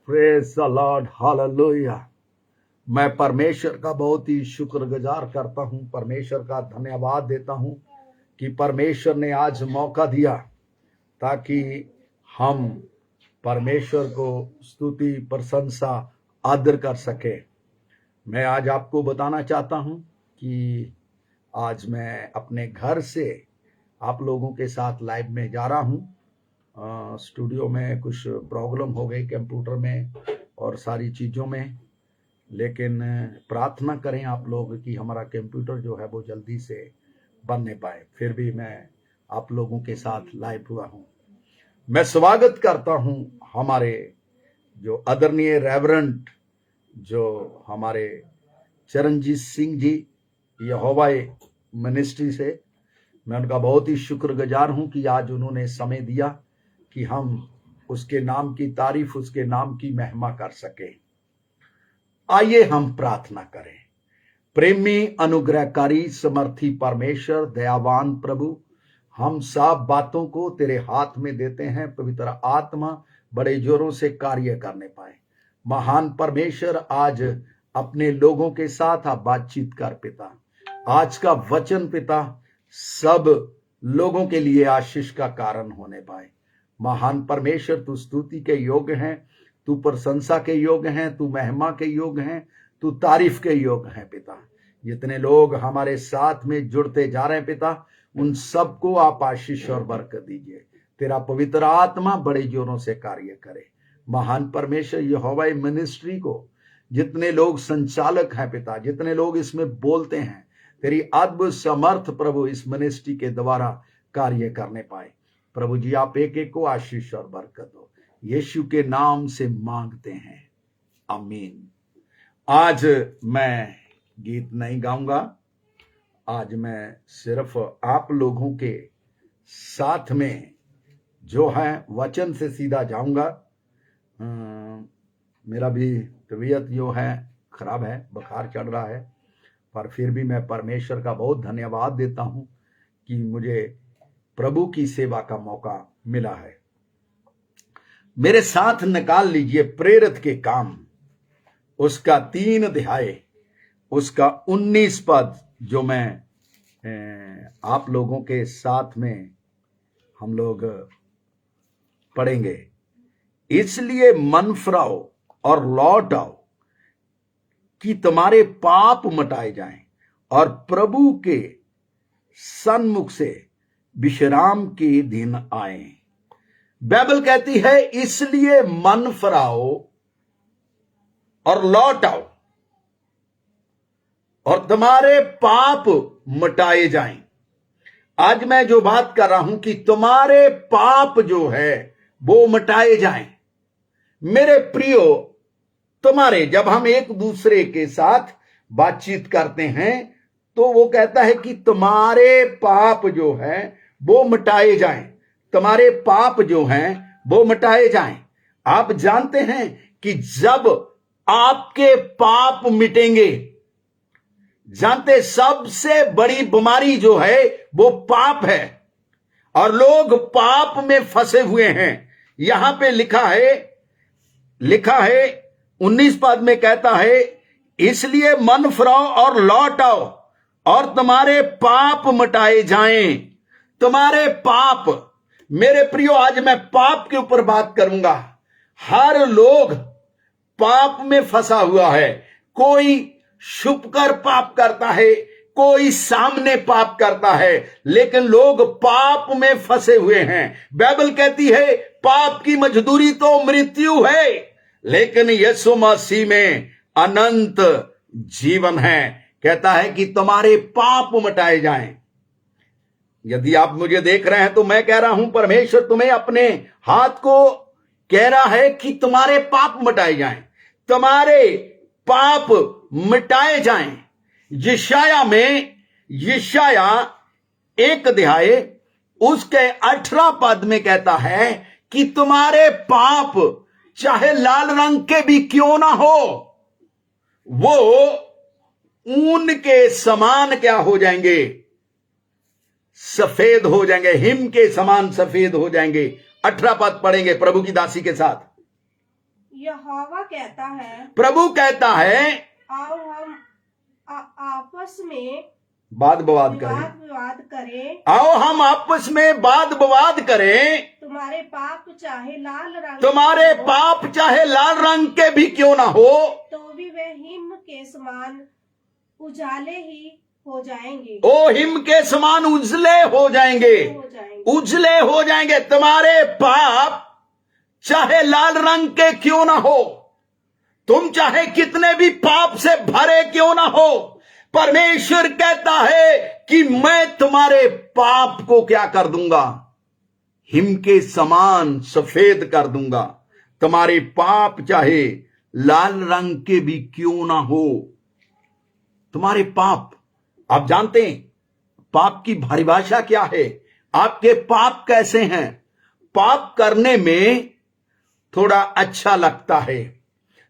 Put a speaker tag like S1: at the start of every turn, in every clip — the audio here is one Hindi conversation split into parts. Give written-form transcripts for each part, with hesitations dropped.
S1: Praise the Lord, hallelujah. मैं परमेश्वर का बहुत ही शुक्रगुजार करता हूं, परमेश्वर का धन्यवाद देता हूं कि परमेश्वर ने आज मौका दिया ताकि हम परमेश्वर को स्तुति, प्रशंसा, आदर कर सके। मैं आज आपको बताना चाहता हूं कि आज मैं अपने घर से आप लोगों के साथ लाइव में जा रहा हूं। स्टूडियो में कुछ प्रॉब्लम हो गई कंप्यूटर में और सारी चीज़ों में, लेकिन प्रार्थना करें आप लोग कि हमारा कंप्यूटर जो है वो जल्दी से बनने पाए। फिर भी मैं आप लोगों के साथ लाइव हुआ हूं। मैं स्वागत करता हूं हमारे जो आदरणीय रेवरेंड जो हमारे चरणजीत सिंह जी यहोवा मिनिस्ट्री से, मैं उनका बहुत ही शुक्रगुजार हूं कि आज उन्होंने समय दिया कि हम उसके नाम की तारीफ, उसके नाम की महिमा कर सके। आइए हम प्रार्थना करें। प्रेमी, अनुग्रहकारी, समर्थी परमेश्वर, दयावान प्रभु, हम सब बातों को तेरे हाथ में देते हैं। पवित्र आत्मा बड़े जोरों से कार्य करने पाए। महान परमेश्वर, आज अपने लोगों के साथ आप बातचीत कर पिता। आज का वचन पिता सब लोगों के लिए आशीष का कारण होने पाए। महान परमेश्वर, तू स्तुति के योग्य है, तू प्रशंसा के योग्य है, तू महिमा के योग्य है, तू तारीफ के योग्य है पिता। जितने लोग हमारे साथ में जुड़ते जा रहे हैं पिता, उन सबको आप आशीष और बरकत दीजिए। तेरा पवित्र आत्मा बड़े जोरों से कार्य करे। महान परमेश्वर, यहोवा मिनिस्ट्री को जितने लोग संचालक हैं पिता, जितने लोग इसमें बोलते हैं, तेरी अद्भुत समर्थ प्रभु इस मिनिस्ट्री के द्वारा कार्य करने पाए। प्रभु जी, आप एक एक को आशीष और बरकत दो। यीशु के नाम से मांगते हैं, आमीन। आज मैं गीत नहीं गाऊंगा। आज मैं सिर्फ आप लोगों के साथ में जो है वचन से सीधा जाऊंगा। मेरा भी तबीयत जो है खराब है, बुखार चढ़ रहा है, पर फिर भी मैं परमेश्वर का बहुत धन्यवाद देता हूं कि मुझे प्रभु की सेवा का मौका मिला है। मेरे साथ निकाल लीजिए प्रेरित के काम, उसका 3 अध्याय, उसका 19 पद, जो मैं आप लोगों के साथ में हम लोग पढ़ेंगे। इसलिए मन फिराओ और लौट आओ कि तुम्हारे पाप मिटाए जाएं और प्रभु के सन्मुख से विश्राम के दिन आए। बाइबल कहती है इसलिए मन फिराओ और लौट आओ और तुम्हारे पाप मिटाए जाएं। आज मैं जो बात कर रहा हूं कि तुम्हारे पाप जो है वो मिटाए जाएं। मेरे प्रियो, तुम्हारे, जब हम एक दूसरे के साथ बातचीत करते हैं तो वो कहता है कि तुम्हारे पाप जो है वो मिटाए जाएं, तुम्हारे पाप जो हैं वो मिटाए जाएं। आप जानते हैं कि जब आपके पाप मिटेंगे, जानते सबसे बड़ी बीमारी जो है वो पाप है और लोग पाप में फंसे हुए हैं। यहां पे लिखा है 19 पद में कहता है इसलिए मन फिराओ और लौट आओ और तुम्हारे पाप मिटाए जाएं। तुम्हारे पाप, मेरे प्रियो, आज मैं पाप के ऊपर बात करूंगा। हर लोग पाप में फंसा हुआ है। कोई छुपकर पाप करता है, कोई सामने पाप करता है, लेकिन लोग पाप में फंसे हुए हैं। बाइबल कहती है पाप की मजदूरी तो मृत्यु है, लेकिन यीशु मसीह में अनंत जीवन है। कहता है कि तुम्हारे पाप मिटाए जाएं। यदि आप मुझे देख रहे हैं तो मैं कह रहा हूं परमेश्वर तुम्हें अपने हाथ को कह रहा है कि तुम्हारे पाप मिटाए जाएं, तुम्हारे पाप मिटाए जाएं। यशाया 1 अध्याय उसके 18 पद में कहता है कि तुम्हारे पाप चाहे लाल रंग के भी क्यों ना हो, वो ऊन के समान क्या हो जाएंगे? सफेद हो जाएंगे, हिम के समान सफेद हो जाएंगे। 18 पद पढ़ेंगे प्रभु की दासी के साथ।
S2: यहोवा कहता है,
S1: प्रभु कहता है,
S2: आओ हम आपस में
S1: वाद विवाद करें।
S2: विवाद करें।
S1: आओ हम आपस में वाद विवाद करें।
S2: तुम्हारे पाप चाहे लाल रंग
S1: तुम्हारे पाप चाहे लाल रंग के भी क्यों ना हो,
S2: तो भी वे हिम के समान उजाले ही हो जाएंगे।
S1: ओ हिम के समान उजले हो जाएंगे, उजले हो जाएंगे। तुम्हारे पाप चाहे लाल रंग के क्यों ना हो, तुम चाहे कितने भी पाप से भरे क्यों ना हो, परमेश्वर कहता है कि मैं तुम्हारे पाप को क्या कर दूंगा, हिम के समान सफेद कर दूंगा। तुम्हारे पाप चाहे लाल रंग के भी क्यों ना हो, तुम्हारे पाप, आप जानते हैं पाप की परिभाषा क्या है, आपके पाप कैसे हैं। पाप करने में थोड़ा अच्छा लगता है।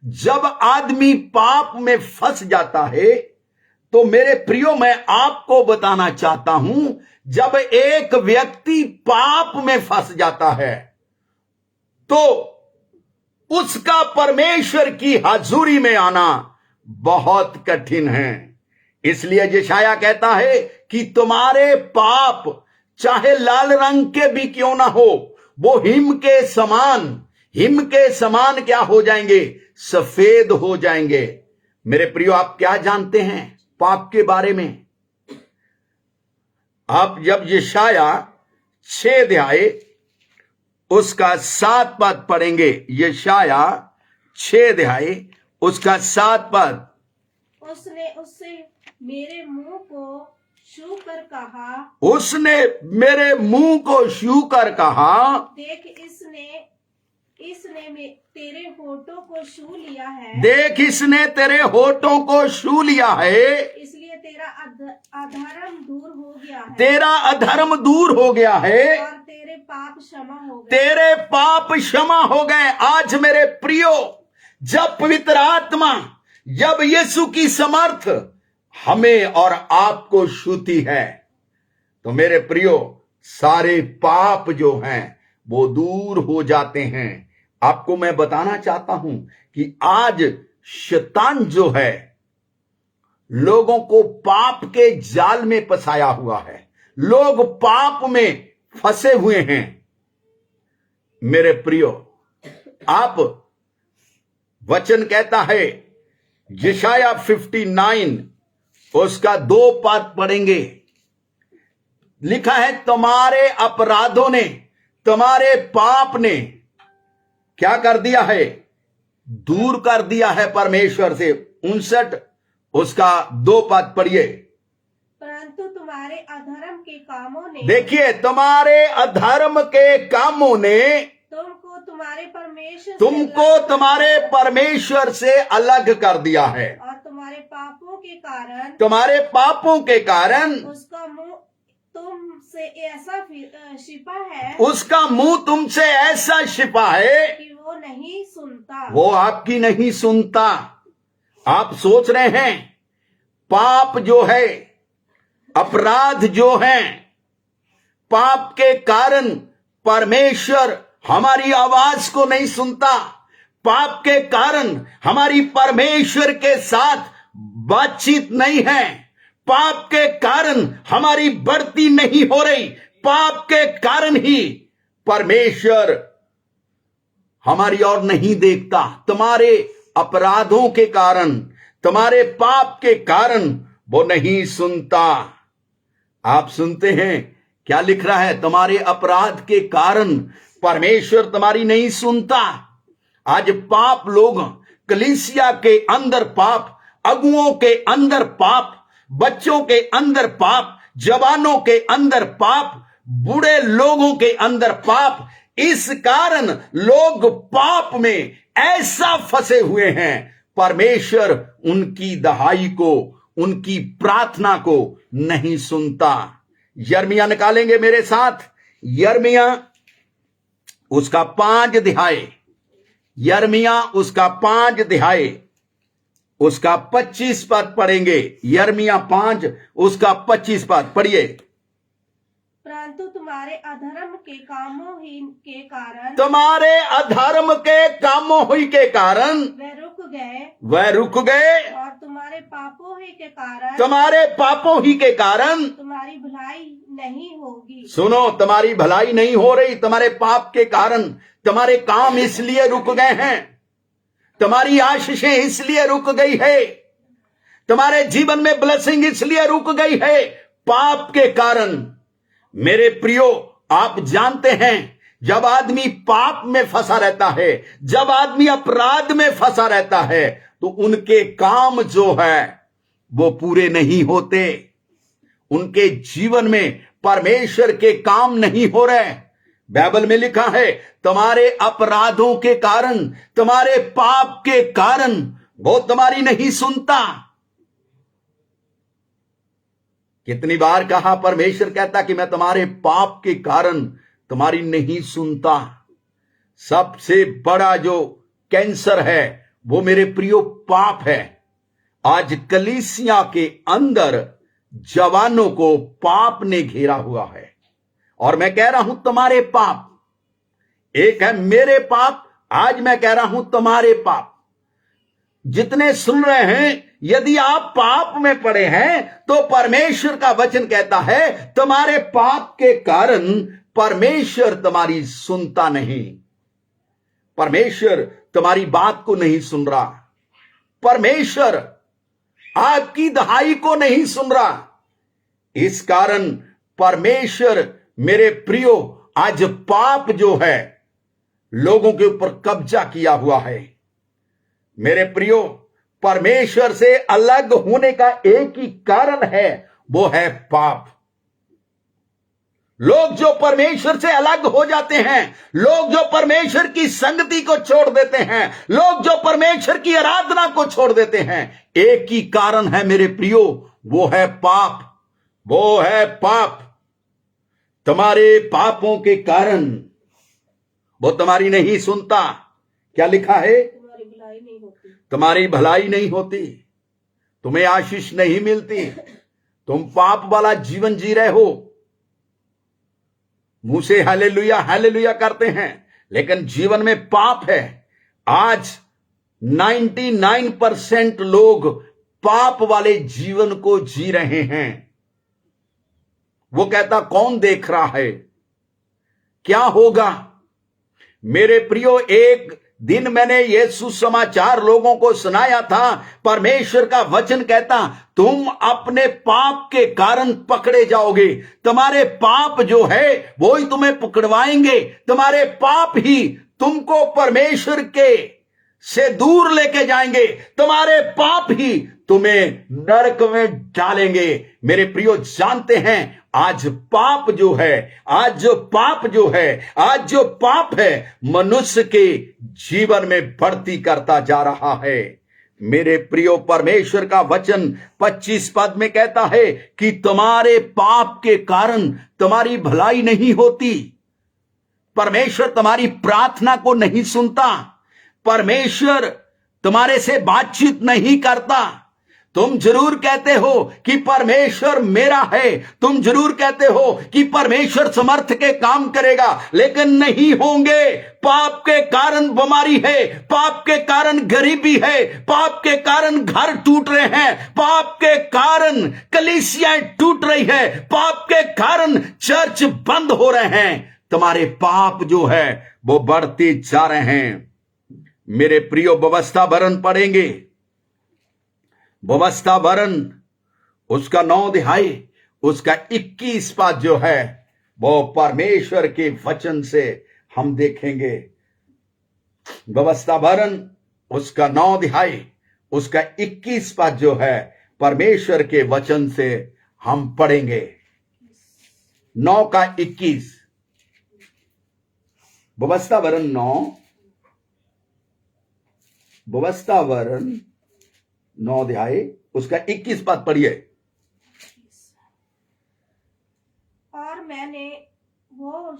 S1: जब आदमी पाप में फंस जाता है तो मेरे प्रियो मैं आपको बताना चाहता हूं, जब एक व्यक्ति पाप में फंस जाता है तो उसका परमेश्वर की हाजुरी में आना बहुत कठिन है। इसलिए यशाया कहता है कि तुम्हारे पाप चाहे लाल रंग के भी क्यों ना हो, वो हिम के समान क्या हो जाएंगे, सफेद हो जाएंगे। मेरे प्रियो आप क्या जानते हैं पाप के बारे में? आप जब यशाया 6 अध्याय उसका 7 पद पढ़ेंगे, यशाया 6 अध्याय उसका 7 पद,
S2: उसने उससे मेरे मुंह को छू कर कहा,
S1: उसने मेरे मुंह को छू कर कहा, देख
S2: इसने तेरे होठों को छू लिया है,
S1: देख इसने तेरे होठों को छू लिया है,
S2: इसलिए तेरा अधर्म दूर हो गया है,
S1: तेरा अधर्म दूर हो गया है,
S2: और तेरे पाप क्षमा हो गए,
S1: तेरे पाप क्षमा हो गए। आज मेरे प्रियो, जब पवित्र आत्मा, जब यीशु की समर्थ हमें और आपको छूती है तो मेरे प्रियो सारे पाप जो हैं वो दूर हो जाते हैं। आपको मैं बताना चाहता हूं कि आज शैतान जो है लोगों को पाप के जाल में फंसाया हुआ है, लोग पाप में फंसे हुए हैं। मेरे प्रियो, आप वचन कहता है यशाया 59 उसका 2 पद पढ़ेंगे, लिखा है तुम्हारे अपराधों ने, तुम्हारे पाप ने क्या कर दिया है, दूर कर दिया है परमेश्वर से। 59 उसका 2 पद पढ़िए,
S2: परंतु तुम्हारे अधर्म के कामों ने,
S1: देखिए तुम्हारे अधर्म के कामों ने तुमको तुम्हारे परमेश्वर से अलग कर दिया है,
S2: और तुम्हारे
S1: पापों के कारण
S2: उसका मुंह तुमसे ऐसा छिपा है,
S1: उसका मुंह तुमसे ऐसा छिपा है
S2: कि वो नहीं सुनता,
S1: वो आपकी नहीं सुनता। आप सोच रहे हैं पाप जो है, अपराध जो है, पाप के कारण परमेश्वर हमारी आवाज को नहीं सुनता, पाप के कारण हमारी परमेश्वर के साथ बातचीत नहीं है, पाप के कारण हमारी बढ़ती नहीं हो रही, पाप के कारण ही परमेश्वर हमारी ओर नहीं देखता। तुम्हारे अपराधों के कारण, तुम्हारे पाप के कारण वो नहीं सुनता। आप सुनते हैं क्या लिख रहा है, तुम्हारे अपराध के कारण परमेश्वर तुम्हारी नहीं सुनता। आज पाप लोग, कलीसिया के अंदर पाप, अगुओं के अंदर पाप, बच्चों के अंदर पाप, जवानों के अंदर पाप, बूढ़े लोगों के अंदर पाप, इस कारण लोग पाप में ऐसा फंसे हुए हैं, परमेश्वर उनकी दहाई को, उनकी प्रार्थना को नहीं सुनता। यिर्मयाह निकालेंगे मेरे साथ, यिर्मयाह उसका 5 अध्याय, यिर्मयाह उसका 5 अध्याय उसका 25 पद पढ़ेंगे। यिर्मयाह 5 उसका 25 पद पढ़िए।
S2: परंतु तुम्हारे अधर्म के कामों ही के कारण
S1: तुम्हारे अधर्म के कामों ही के कारण वह रुक गए
S2: और तुम्हारे पापों ही के कारण
S1: तुम्हारे पापों ही के कारण
S2: तुम्हारी भलाई नहीं होगी।
S1: सुनो, तुम्हारी भलाई नहीं हो रही, तुम्हारे पाप के कारण। तुम्हारे काम इसलिए रुक गए हैं, तुम्हारी आशीषें इसलिए रुक गई है, तुम्हारे जीवन में ब्लेसिंग इसलिए रुक गई है, पाप के कारण। मेरे प्रियो, आप जानते हैं, जब आदमी पाप में फंसा रहता है, जब आदमी अपराध में फंसा रहता है, तो उनके काम जो है वो पूरे नहीं होते। उनके जीवन में परमेश्वर के काम नहीं हो रहे। बाइबल में लिखा है, तुम्हारे अपराधों के कारण, तुम्हारे पाप के कारण वो तुम्हारी नहीं सुनता। कितनी बार कहा, परमेश्वर कहता कि मैं तुम्हारे पाप के कारण तुम्हारी नहीं सुनता। सबसे बड़ा जो कैंसर है वो मेरे प्रियो पाप है। आज कलीसिया के अंदर जवानों को पाप ने घेरा हुआ है, और मैं कह रहा हूं तुम्हारे पाप। एक है मेरे पाप, आज मैं कह रहा हूं तुम्हारे पाप। जितने सुन रहे हैं, यदि आप पाप में पड़े हैं तो परमेश्वर का वचन कहता है तुम्हारे पाप के कारण परमेश्वर तुम्हारी सुनता नहीं, परमेश्वर तुम्हारी बात को नहीं सुन रहा, परमेश्वर आपकी दहाई को नहीं सुन रहा। इस कारण परमेश्वर, मेरे प्रियो, आज पाप जो है लोगों के ऊपर कब्जा किया हुआ है। मेरे प्रियो, परमेश्वर से अलग होने का एक ही कारण है, वो है पाप। लोग जो परमेश्वर से अलग हो जाते हैं, लोग जो परमेश्वर की संगति को छोड़ देते हैं, लोग जो परमेश्वर की आराधना को छोड़ देते हैं, एक ही कारण है मेरे प्रियो, वो है पाप, वो है पाप। तुम्हारे पापों के कारण वो तुम्हारी नहीं सुनता। क्या लिखा है? तुम्हारी भलाई नहीं होती, तुम्हें आशीष नहीं मिलती, तुम पाप वाला जीवन जी रहे हो। मुंह से हालेलुया हालेलुया करते हैं, लेकिन जीवन में पाप है। आज 99% लोग पाप वाले जीवन को जी रहे हैं। वो कहता कौन देख रहा है, क्या होगा? मेरे प्रियो, एक दिन मैंने ये सुसमाचार लोगों को सुनाया था। परमेश्वर का वचन कहता तुम अपने पाप के कारण पकड़े जाओगे। तुम्हारे पाप जो है वो ही तुम्हें पकड़वाएंगे। तुम्हारे पाप ही तुमको परमेश्वर के से दूर लेके जाएंगे। तुम्हारे पाप ही तुम्हें नरक में डालेंगे। मेरे प्रियो, जानते हैं आज पाप जो है, आज जो पाप है मनुष्य के जीवन में बढ़ती करता जा रहा है। मेरे प्रियो, परमेश्वर का वचन 25 पद में कहता है कि तुम्हारे पाप के कारण तुम्हारी भलाई नहीं होती। परमेश्वर तुम्हारी प्रार्थना को नहीं सुनता, परमेश्वर तुम्हारे से बातचीत नहीं करता। तुम जरूर कहते हो कि परमेश्वर मेरा है, तुम जरूर कहते हो कि परमेश्वर समर्थ के काम करेगा, लेकिन नहीं होंगे। पाप के कारण बीमारी है, पाप के कारण गरीबी है, पाप के कारण घर टूट रहे हैं, पाप के कारण कलीसियाएं टूट रही है, पाप के कारण चर्च बंद हो रहे हैं। तुम्हारे पाप जो है वो बढ़ते जा रहे हैं। मेरे प्रियो, व्यवस्था भरण पढ़ेंगे, व्यवस्था भरण उसका 9 अध्याय उसका 21 पद जो है वो परमेश्वर के वचन से हम देखेंगे। व्यवस्था भरण उसका 9 अध्याय उसका 21 पद जो है परमेश्वर के वचन से हम पढ़ेंगे। 9 का 21, व्यवस्था भरण 9, व्यवस्था भरण 9 अध्याय उसका 21 पद पढ़िए।
S2: और मैंने वो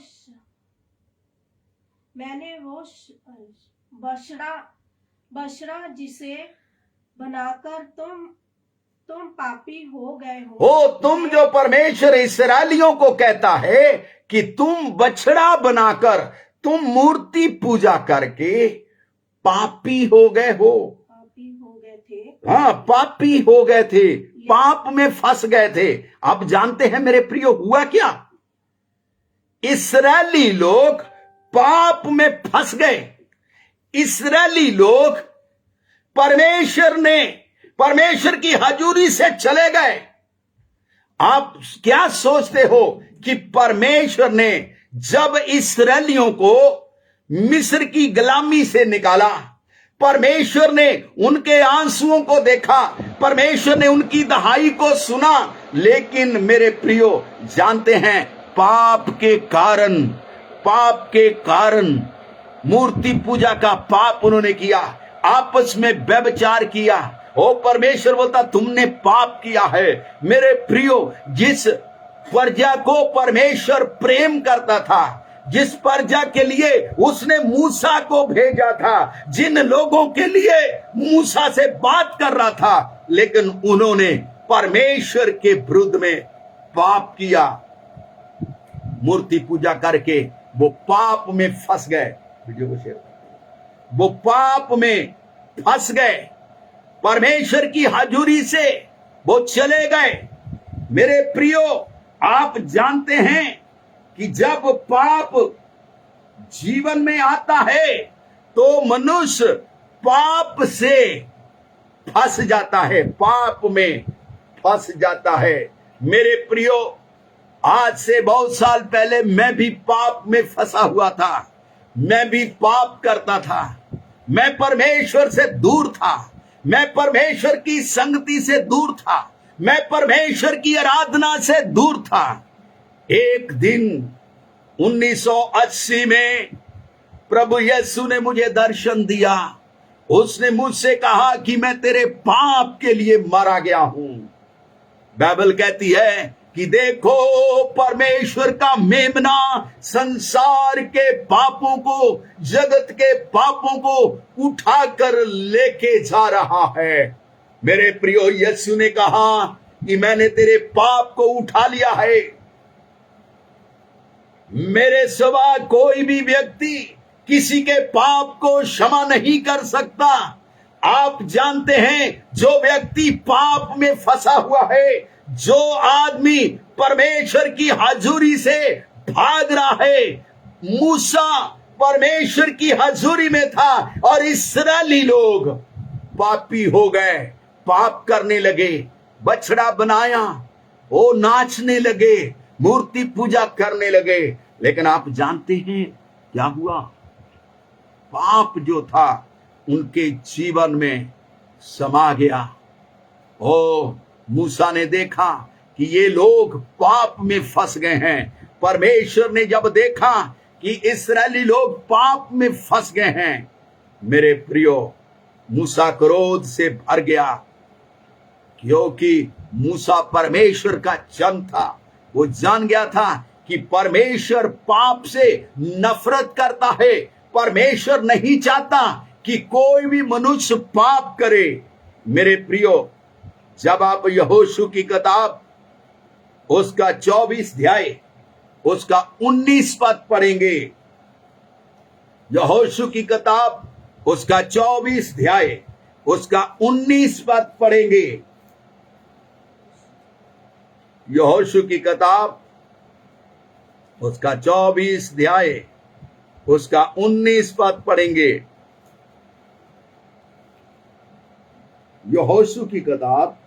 S2: बछड़ा जिसे बनाकर तुम तुम पापी हो गए हो।
S1: ओ तुम जो परमेश्वर इस्राएलियों को कहता है कि तुम बछड़ा बनाकर तुम मूर्ति पूजा करके पापी हो गए हो।
S2: पापी हो गए थे।
S1: हाँ, पापी हो गए थे, पाप में फंस गए थे। आप जानते हैं मेरे प्रियो हुआ क्या? इस्राएली लोग पाप में फंस गए। इस्राएली लोग परमेश्वर की हजूरी से चले गए। आप क्या सोचते हो कि परमेश्वर ने जब इस्राएलियों को मिस्र की गुलामी से निकाला, परमेश्वर ने उनके आंसुओं को देखा, परमेश्वर ने उनकी दहाई को सुना, लेकिन मेरे प्रियो जानते हैं पाप के कारण मूर्ति पूजा का पाप उन्होंने किया, आपस में व्यभिचार किया। ओ परमेश्वर बोलता तुमने पाप किया है। मेरे प्रियो, जिस प्रजा को परमेश्वर प्रेम करता था, जिस प्रजा के लिए उसने मूसा को भेजा था, जिन लोगों के लिए मूसा से बात कर रहा था, लेकिन उन्होंने परमेश्वर के विरुद्ध में पाप किया। मूर्ति पूजा करके वो पाप में फंस गए। वीडियो को शेयर करें। वो पाप में फंस गए, परमेश्वर की हजूरी से वो चले गए। मेरे प्रियो, आप जानते हैं कि जब पाप जीवन में आता है तो मनुष्य पाप से फंस जाता है, पाप में फंस जाता है। मेरे प्रियो, आज से बहुत साल पहले मैं भी पाप में फंसा हुआ था। मैं भी पाप करता था, मैं परमेश्वर से दूर था, मैं परमेश्वर की संगति से दूर था, मैं परमेश्वर की आराधना से दूर था। एक दिन 1980 में प्रभु यीशु ने मुझे दर्शन दिया। उसने मुझसे कहा कि मैं तेरे पाप के लिए मारा गया हूं। बाइबल कहती है कि देखो, परमेश्वर का मेमना संसार के पापों को, जगत के पापों को उठाकर लेके जा रहा है। मेरे प्रियो, यीशु ने कहा कि मैंने तेरे पाप को उठा लिया है। मेरे सिवा कोई भी व्यक्ति किसी के पाप को क्षमा नहीं कर सकता। आप जानते हैं, जो व्यक्ति पाप में फंसा हुआ है, जो आदमी परमेश्वर की हजूरी से भाग रहा है, मूसा परमेश्वर की हजूरी में था और इस्राएली लोग पापी हो गए, पाप करने लगे, बछड़ा बनाया, वो नाचने लगे, मूर्ति पूजा करने लगे। लेकिन आप जानते हैं क्या हुआ? पाप जो था उनके जीवन में समा गया। ओ मूसा ने देखा कि ये लोग पाप में फंस गए हैं। परमेश्वर ने जब देखा कि इस्राएली लोग पाप में फंस गए हैं, मेरे प्रियो, मूसा क्रोध से भर गया, क्योंकि मूसा परमेश्वर का जन था। वो जान गया था कि परमेश्वर पाप से नफरत करता है। परमेश्वर नहीं चाहता कि कोई भी मनुष्य पाप करे। मेरे प्रियो, जब आप यहोशू की किताब उसका 24 अध्याय उसका 19 पद पढ़ेंगे, यहोशू की किताब उसका 24 अध्याय उसका 19 पद पढ़ेंगे। यहोशू की किताब उसका 24 अध्याय उसका 19 पद पढ़ेंगे। यहोशू की किताब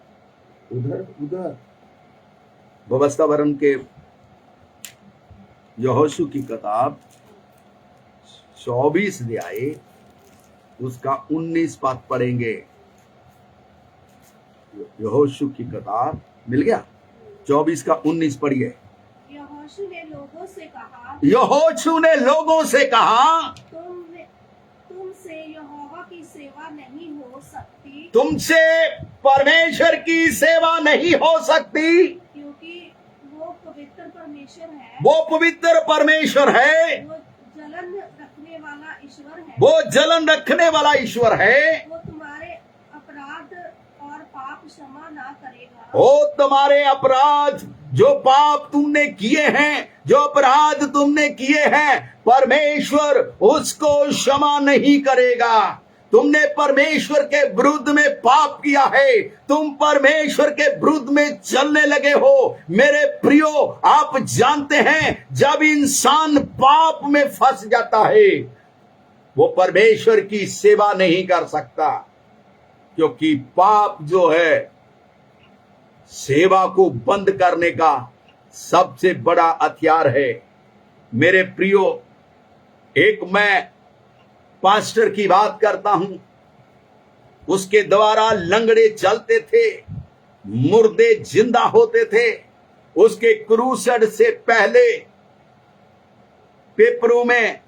S1: उधर व्यवस्था वरण के यहोशू की किताब 24 अध्याय उसका 19 पद पढ़ेंगे। यहोशू की किताब मिल गया? 24 का 19 पढ़िए।
S2: यहोशू ने लोगों से कहा,
S1: यहोशू ने लोगों से कहा,
S2: तुमसे यहोवा की सेवा नहीं हो सकती,
S1: तुमसे परमेश्वर की सेवा नहीं हो सकती,
S2: क्योंकि वो पवित्र परमेश्वर है,
S1: वो पवित्र परमेश्वर है,
S2: वो जलन रखने वाला ईश्वर है,
S1: वो जलन रखने वाला ईश्वर है,
S2: वो तुम्हारे अपराध और पाप क्षमा ना करेगा।
S1: ओ तुम्हारे अपराध, जो पाप तुमने किए हैं, जो अपराध तुमने किए हैं, परमेश्वर उसको क्षमा नहीं करेगा। तुमने परमेश्वर के विरुद्ध में पाप किया है, तुम परमेश्वर के विरुद्ध में चलने लगे हो। मेरे प्रियो, आप जानते हैं जब इंसान पाप में फंस जाता है वो परमेश्वर की सेवा नहीं कर सकता, क्योंकि पाप जो है सेवा को बंद करने का सबसे बड़ा हथियार है। मेरे प्रियो, एक मैं पास्टर की बात करता हूं, उसके द्वारा लंगड़े चलते थे, मुर्दे जिंदा होते थे। उसके क्रूसेड से पहले पेपरों में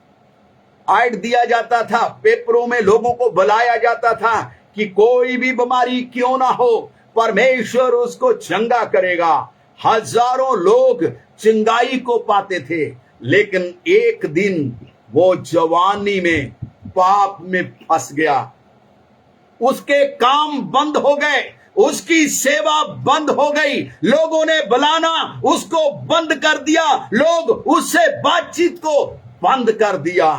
S1: ऐड दिया जाता था, पेपरों में लोगों को बुलाया जाता था कि कोई भी बीमारी क्यों ना हो, परमेश्वर उसको चंगा करेगा। हजारों लोग चंगाई को पाते थे, लेकिन एक दिन वो जवानी में पाप में फंस गया। उसके काम बंद हो गए, उसकी सेवा बंद हो गई, लोगों ने बुलाना उसको बंद कर दिया, लोग उससे बातचीत को बंद कर दिया।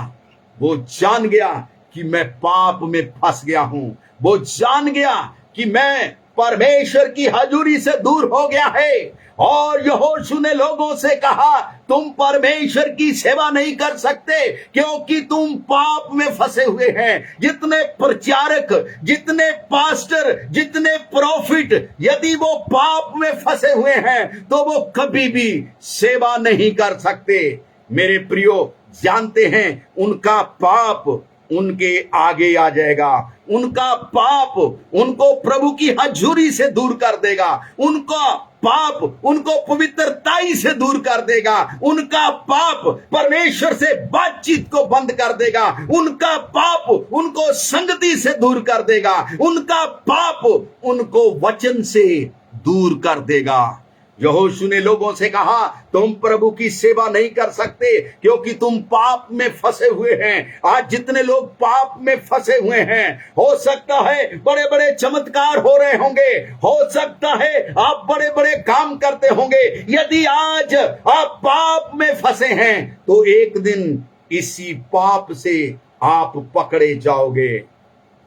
S1: वो जान गया कि मैं पाप में फंस गया हूं, वो जान गया कि मैं परमेश्वर की हजूरी से दूर हो गया है। और यहोशू ने लोगों से कहा, तुम परमेश्वर की सेवा नहीं कर सकते क्योंकि तुम पाप में फंसे हुए हैं। जितने प्रचारक, जितने पास्टर, जितने प्रॉफिट, यदि वो पाप में फंसे हुए हैं तो वो कभी भी सेवा नहीं कर सकते। मेरे प्रियो, जानते हैं उनका पाप उनके आगे आ जाएगा, उनका पाप उनको प्रभु की हजूरी से दूर कर देगा, उनका पाप उनको पवित्रताई से दूर कर देगा, उनका पाप परमेश्वर से बातचीत को बंद कर देगा, उनका पाप उनको संगति से दूर कर देगा, उनका पाप उनको वचन से दूर कर देगा। यहोशू ने लोगों से कहा, तुम प्रभु की सेवा नहीं कर सकते क्योंकि तुम पाप में फंसे हुए हैं। आज जितने लोग पाप में फंसे हुए हैं, हो सकता है बड़े बड़े चमत्कार हो रहे होंगे, हो सकता है आप बड़े बड़े काम करते होंगे। यदि आज आप पाप में फंसे हैं तो एक दिन इसी पाप से आप पकड़े जाओगे,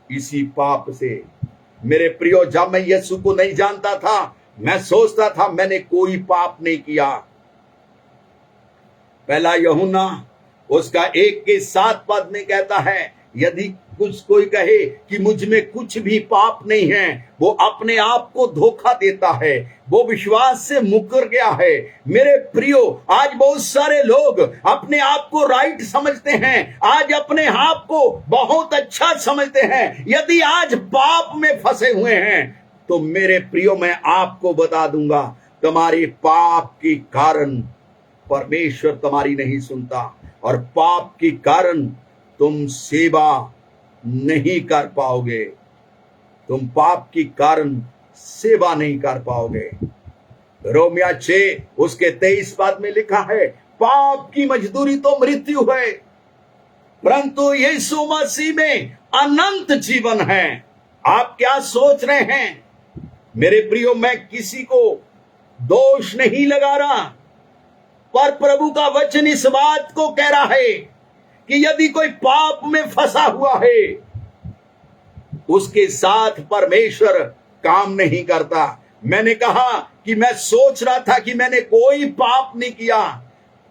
S1: इसी पाप से। मेरे प्रियो, जब मैं यीशु को नहीं जानता था, मैं सोचता था मैंने कोई पाप नहीं किया। पहला यूहन्ना उसका 1:7 में कहता है, यदि कुछ कोई कहे कि मुझ में कुछ भी पाप नहीं है, वो अपने आप को धोखा देता है, वो विश्वास से मुकर गया है। मेरे प्रियो, आज बहुत सारे लोग अपने आप को राइट समझते हैं, आज अपने आप को बहुत अच्छा समझते हैं। यदि आज पाप में फंसे हुए हैं तो मेरे प्रियो, मैं आपको बता दूंगा, तुम्हारे पाप के कारण परमेश्वर तुम्हारी नहीं सुनता, और पाप के कारण तुम सेवा नहीं कर पाओगे, तुम पाप के कारण सेवा नहीं कर पाओगे। रोमिया 6 उसके 23 में लिखा है, पाप की मजदूरी तो मृत्यु है, परंतु यीशु मसीह में अनंत जीवन है। आप क्या सोच रहे हैं? मेरे प्रियो, मैं किसी को दोष नहीं लगा रहा, पर प्रभु का वचन इस बात को कह रहा है कि यदि कोई पाप में फंसा हुआ है, उसके साथ परमेश्वर काम नहीं करता। मैंने कहा कि मैं सोच रहा था कि मैंने कोई पाप नहीं किया।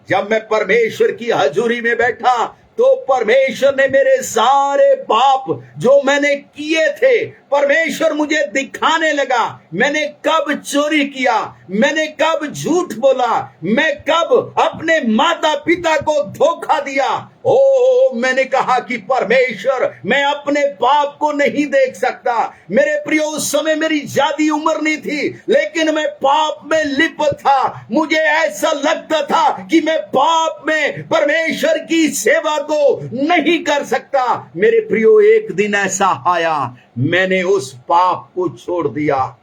S1: जब मैं परमेश्वर की हजूरी में बैठा तो परमेश्वर ने मेरे सारे पाप जो मैंने किए थे, परमेश्वर मुझे दिखाने लगा। मैंने कब चोरी किया, मैंने कब झूठ बोला, मैं कब अपने माता पिता को धोखा दिया। ओ, मैंने कहा कि परमेश्वर, मैं अपने पाप को नहीं देख सकता। मेरे प्रियो, उस समय मेरी ज्यादा उम्र नहीं थी, लेकिन मैं पाप में लिप्त था। मुझे ऐसा लगता था कि मैं पाप में परमेश्वर की सेवा को नहीं कर सकता। मेरे प्रियो, एक दिन ऐसा आया, मैंने उस पाप को छोड़ दिया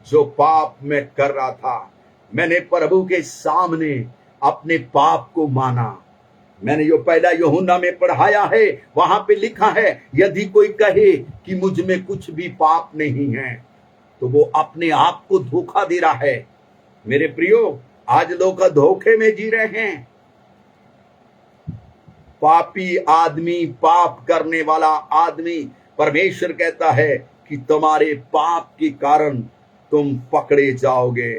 S1: जो पाप में कर रहा था। मैंने प्रभु के सामने अपने पाप को माना। मैंने जो पहला यूहन्ना में पढ़ाया है, वहां पे लिखा है, यदि कोई कहे कि मुझ में कुछ भी पाप नहीं है तो वो अपने आप को धोखा दे रहा है। मेरे प्रियो, आज लोग धोखे में जी रहे हैं। पापी आदमी, पाप करने वाला आदमी, परमेश्वर कहता है कि तुम्हारे पाप के कारण तुम पकड़े जाओगे।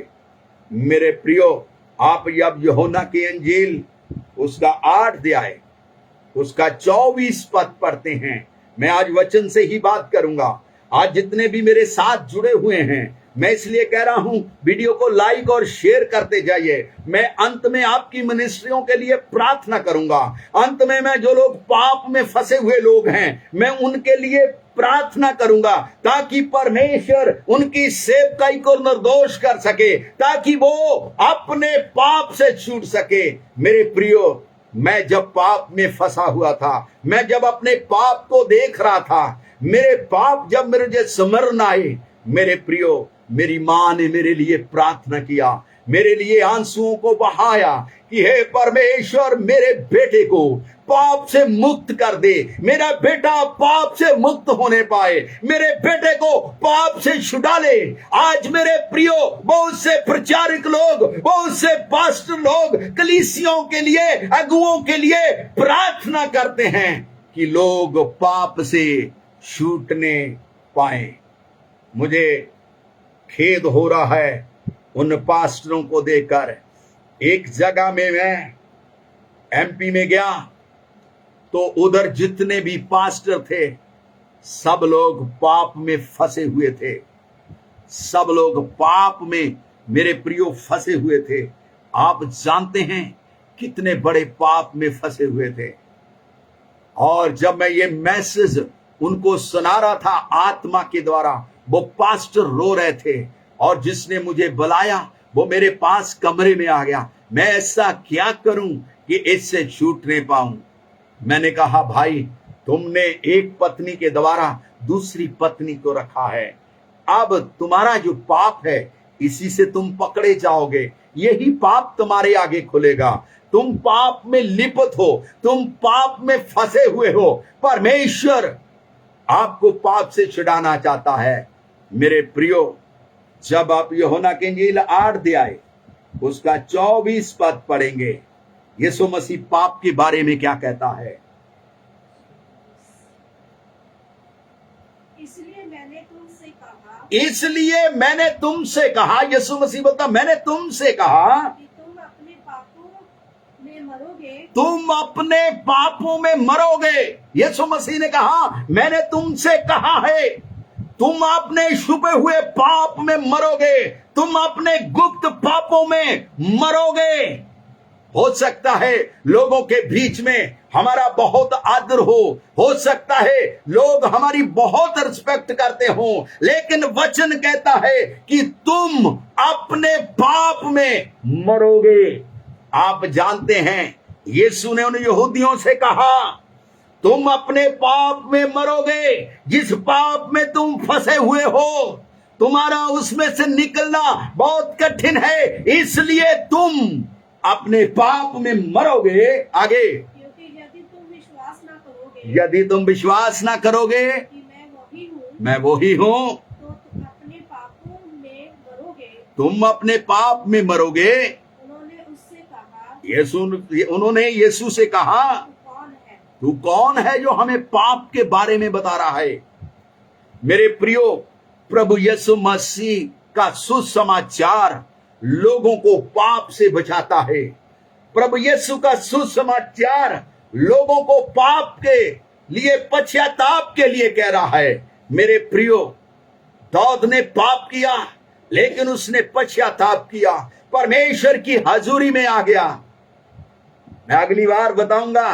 S1: मेरे प्रियो, आप जब यूहन्ना की अंजील उसका 8 अध्याय उसका 24 पद पढ़ते हैं, मैं आज वचन से ही बात करूंगा। आज जितने भी मेरे साथ जुड़े हुए हैं, मैं इसलिए कह रहा हूं वीडियो को लाइक और शेयर करते जाइए। मैं अंत में आपकी मिनिस्ट्रियों के लिए प्रार्थना करूंगा। अंत में मैं जो लोग पाप में फंसे हुए लोग हैं, मैं उनके लिए प्रार्थना करूंगा ताकि परमेश्वर उनकी सेवकाई को निर्दोष कर सके, ताकि वो अपने पाप से छूट सके। मेरे प्रियो, मैं जब पाप में फंसा हुआ था, मैं जब अपने पाप को देख रहा था, मेरे पाप जब मेरे स्मरण आए, मेरे प्रियो, मेरी मां ने मेरे लिए प्रार्थना किया, मेरे लिए आंसुओं को बहाया कि हे परमेश्वर, मेरे बेटे को पाप से मुक्त कर दे, मेरा बेटा पाप से मुक्त होने पाए, मेरे बेटे को पाप से छुड़ा ले। आज मेरे प्रियो, बहुत से प्रचारक लोग, बहुत से पास्टर लोग कलीसियों के लिए, अगुओं के लिए प्रार्थना करते हैं कि लोग पाप से छूटने पाए। मुझे खेद हो रहा है उन पास्टरों को देखकर। एक जगह में मैं एमपी में गया तो उधर जितने भी पास्टर थे, सब लोग पाप में फंसे हुए थे। सब लोग पाप में, मेरे प्रियो, फंसे हुए थे। आप जानते हैं कितने बड़े पाप में फंसे हुए थे। और जब मैं ये मैसेज उनको सुना रहा था आत्मा के द्वारा, वो पास्टर रो रहे थे। और जिसने मुझे बुलाया वो मेरे पास कमरे में आ गया। मैं ऐसा क्या करूं कि इससे छूटने पाऊं? मैंने कहा, भाई, तुमने एक पत्नी के द्वारा दूसरी पत्नी को रखा है। अब तुम्हारा जो पाप है, इसी से तुम पकड़े जाओगे। यही पाप तुम्हारे आगे खुलेगा। तुम पाप में लिप्त हो, तुम पाप में फंसे हुए हो। परमेश्वर आपको पाप से छुड़ाना चाहता है। मेरे प्रियो, जब आप यूहन्ना की इंजील 8 अध्याय उसका 24 पद पढ़ेंगे, यीशु मसीह पाप के बारे में क्या कहता है? इसलिए मैंने तुमसे कहा, यीशु मसीह बोलता, मैंने तुमसे कहा
S2: कि तुम अपने पापों में मरोगे।
S1: तुम अपने पापों में मरोगे। यीशु मसीह ने कहा, मैंने तुमसे कहा है, तुम अपने छुपे हुए पाप में मरोगे, तुम अपने गुप्त पापों में मरोगे। हो सकता है लोगों के बीच में हमारा बहुत आदर हो सकता है लोग हमारी बहुत रिस्पेक्ट करते हो, लेकिन वचन कहता है कि तुम अपने पाप में मरोगे। आप जानते हैं, यीशु ने उन यहूदियों से कहा, तुम अपने पाप में मरोगे। जिस पाप में तुम फंसे हुए हो, तुम्हारा उसमें से निकलना बहुत कठिन है, इसलिए तुम अपने पाप में मरोगे। आगे,
S2: क्योंकि यदि तुम विश्वास ना करोगे कि मैं वही हूँ, तो तुम अपने पापों में मरोगे।
S1: तुम अपने पाप में मरोगे। उन्होंने यीशु से कहा, तू कौन है जो हमें पाप के बारे में बता रहा है? मेरे प्रियो, प्रभु यीशु मसीह का सुसमाचार लोगों को पाप से बचाता है। प्रभु यीशु का सुसमाचार लोगों को पाप के लिए, पश्चाताप के लिए कह रहा है। मेरे प्रियो, दाऊद ने पाप किया, लेकिन उसने पश्चाताप किया, परमेश्वर की हजूरी में आ गया। मैं अगली बार बताऊंगा।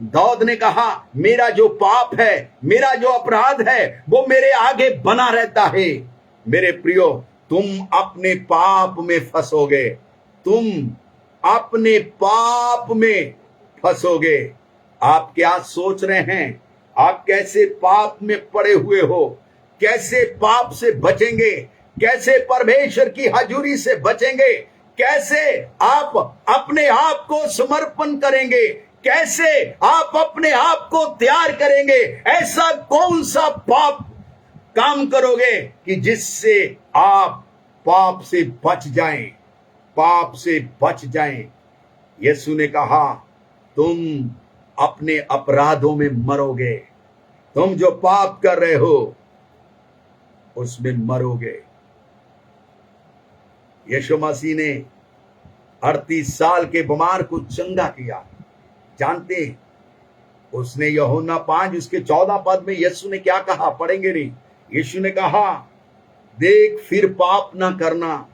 S1: दाऊद ने कहा, मेरा जो पाप है, मेरा जो अपराध है, वो मेरे आगे बना रहता है। मेरे प्रियो, तुम अपने पाप में फंसोगे, तुम अपने पाप में फंसोगे। आप क्या सोच रहे हैं? आप कैसे पाप में पड़े हुए हो? कैसे पाप से बचेंगे? कैसे परमेश्वर की हजूरी से बचेंगे? कैसे आप अपने आप को समर्पण करेंगे? कैसे आप अपने आप को तैयार करेंगे? ऐसा कौन सा पाप काम करोगे कि जिससे आप पाप से बच जाएं, पाप से बच जाएं। यीशु ने कहा तुम अपने अपराधों में मरोगे, तुम जो पाप कर रहे हो उसमें मरोगे। यीशु मसीह ने 38 साल के बीमार को चंगा किया। जानते हैं उसने यूहन्ना 5 उसके 14 पद में यीशु ने क्या कहा, पढ़ेंगे नहीं। यीशु ने कहा देख फिर पाप ना करना।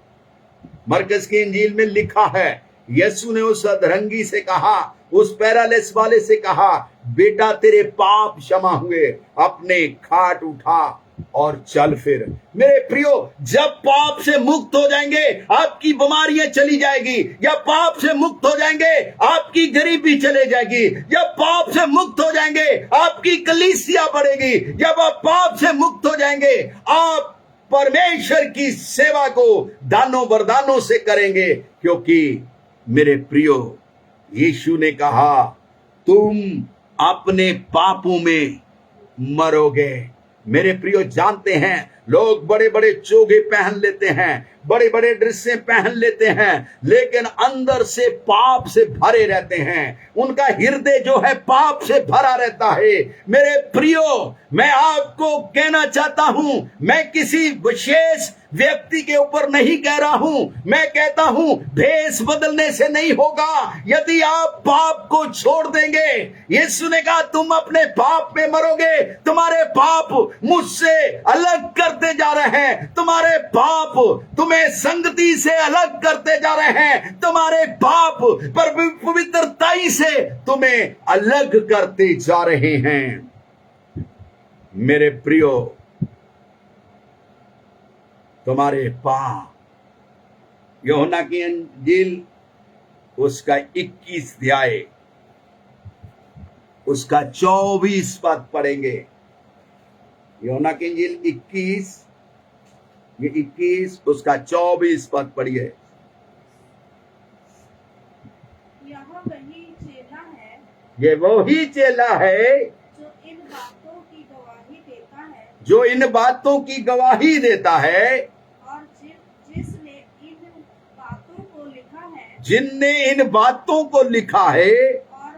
S1: मरकज की इंजील में लिखा है यीशु ने उस अधरंगी से कहा, उस पैरालिस वाले से कहा बेटा तेरे पाप क्षमा हुए, अपने खाट उठा और चल फिर। मेरे प्रियो, जब पाप से मुक्त हो जाएंगे आपकी बीमारियां चली जाएगी। जब पाप से मुक्त हो जाएंगे आपकी गरीबी चले जाएगी। जब पाप से मुक्त हो जाएंगे आपकी कलीसिया बढ़ेगी। जब आप पाप से मुक्त हो जाएंगे आप परमेश्वर की सेवा को दानों वरदानों से करेंगे। क्योंकि मेरे प्रियो, यीशु ने कहा तुम अपने पापों में मरोगे। मेरे प्रियो, जानते हैं लोग बड़े बड़े चोगे पहन लेते हैं, बड़े बड़े ड्रेसें पहन लेते हैं, लेकिन अंदर से पाप से भरे रहते हैं। उनका हृदय जो है पाप से भरा रहता है। मेरे प्रियो, मैं आपको कहना चाहता हूं, मैं किसी विशेष व्यक्ति के ऊपर नहीं कह रहा हूं, मैं कहता हूं भेष बदलने से नहीं होगा। यदि आप पाप को छोड़ देंगे, यीशु ने कहा तुम अपने पाप में मरोगे। तुम्हारे पाप मुझसे अलग करते जा रहे हैं, तुम्हारे पाप तुम्हें संगति से अलग करते जा रहे हैं, तुम्हारे पाप पर पवित्रताई से तुम्हें अलग करते जा रहे हैं। मेरे प्रियो, तुम्हारे पाप, यूहन्ना की इंजील उसका 21 अध्याय उसका 24 पद पढ़ेंगे। यूहन्ना की इंजील 21 उसका 24 पद पढ़िए।
S2: यहाँ वही चेला है,
S1: ये वही चेला है
S2: जो इन बातों की गवाही देता है,
S1: जो इन बातों की गवाही देता है,
S2: और जिसने इन बातों को लिखा है,
S1: जिनने इन बातों को लिखा है।
S2: और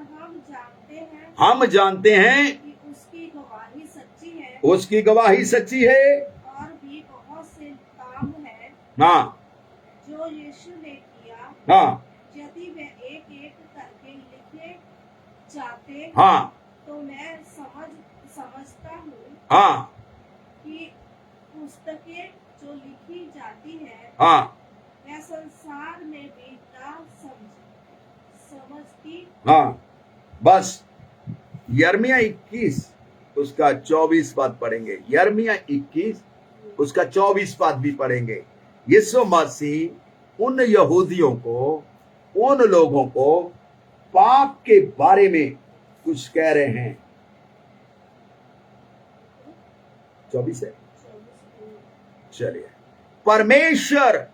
S1: हम जानते हैं
S2: कि उसकी गवाही सच्ची है,
S1: उसकी गवाही सच्ची है।
S2: और भी बहुत से काम है
S1: हाँ
S2: जो यीशु ने किया,
S1: हाँ
S2: यदि वे एक एक करके लिखे जाते
S1: हाँ
S2: तो मैं समझता हूँ
S1: हाँ
S2: कि पुस्तकें जो लिखी जाती है
S1: हाँ
S2: वह संसार में भी ना समझती।
S1: हाँ। बस यिर्मयाह 21 उसका 24 पद पढ़ेंगे। यिर्मयाह 21 उसका 24 पद भी पढ़ेंगे। यीशु मसीह उन यहूदियों को, उन लोगों को पाप के बारे में कुछ कह रहे हैं। 24 है, चलिए। परमेश्वर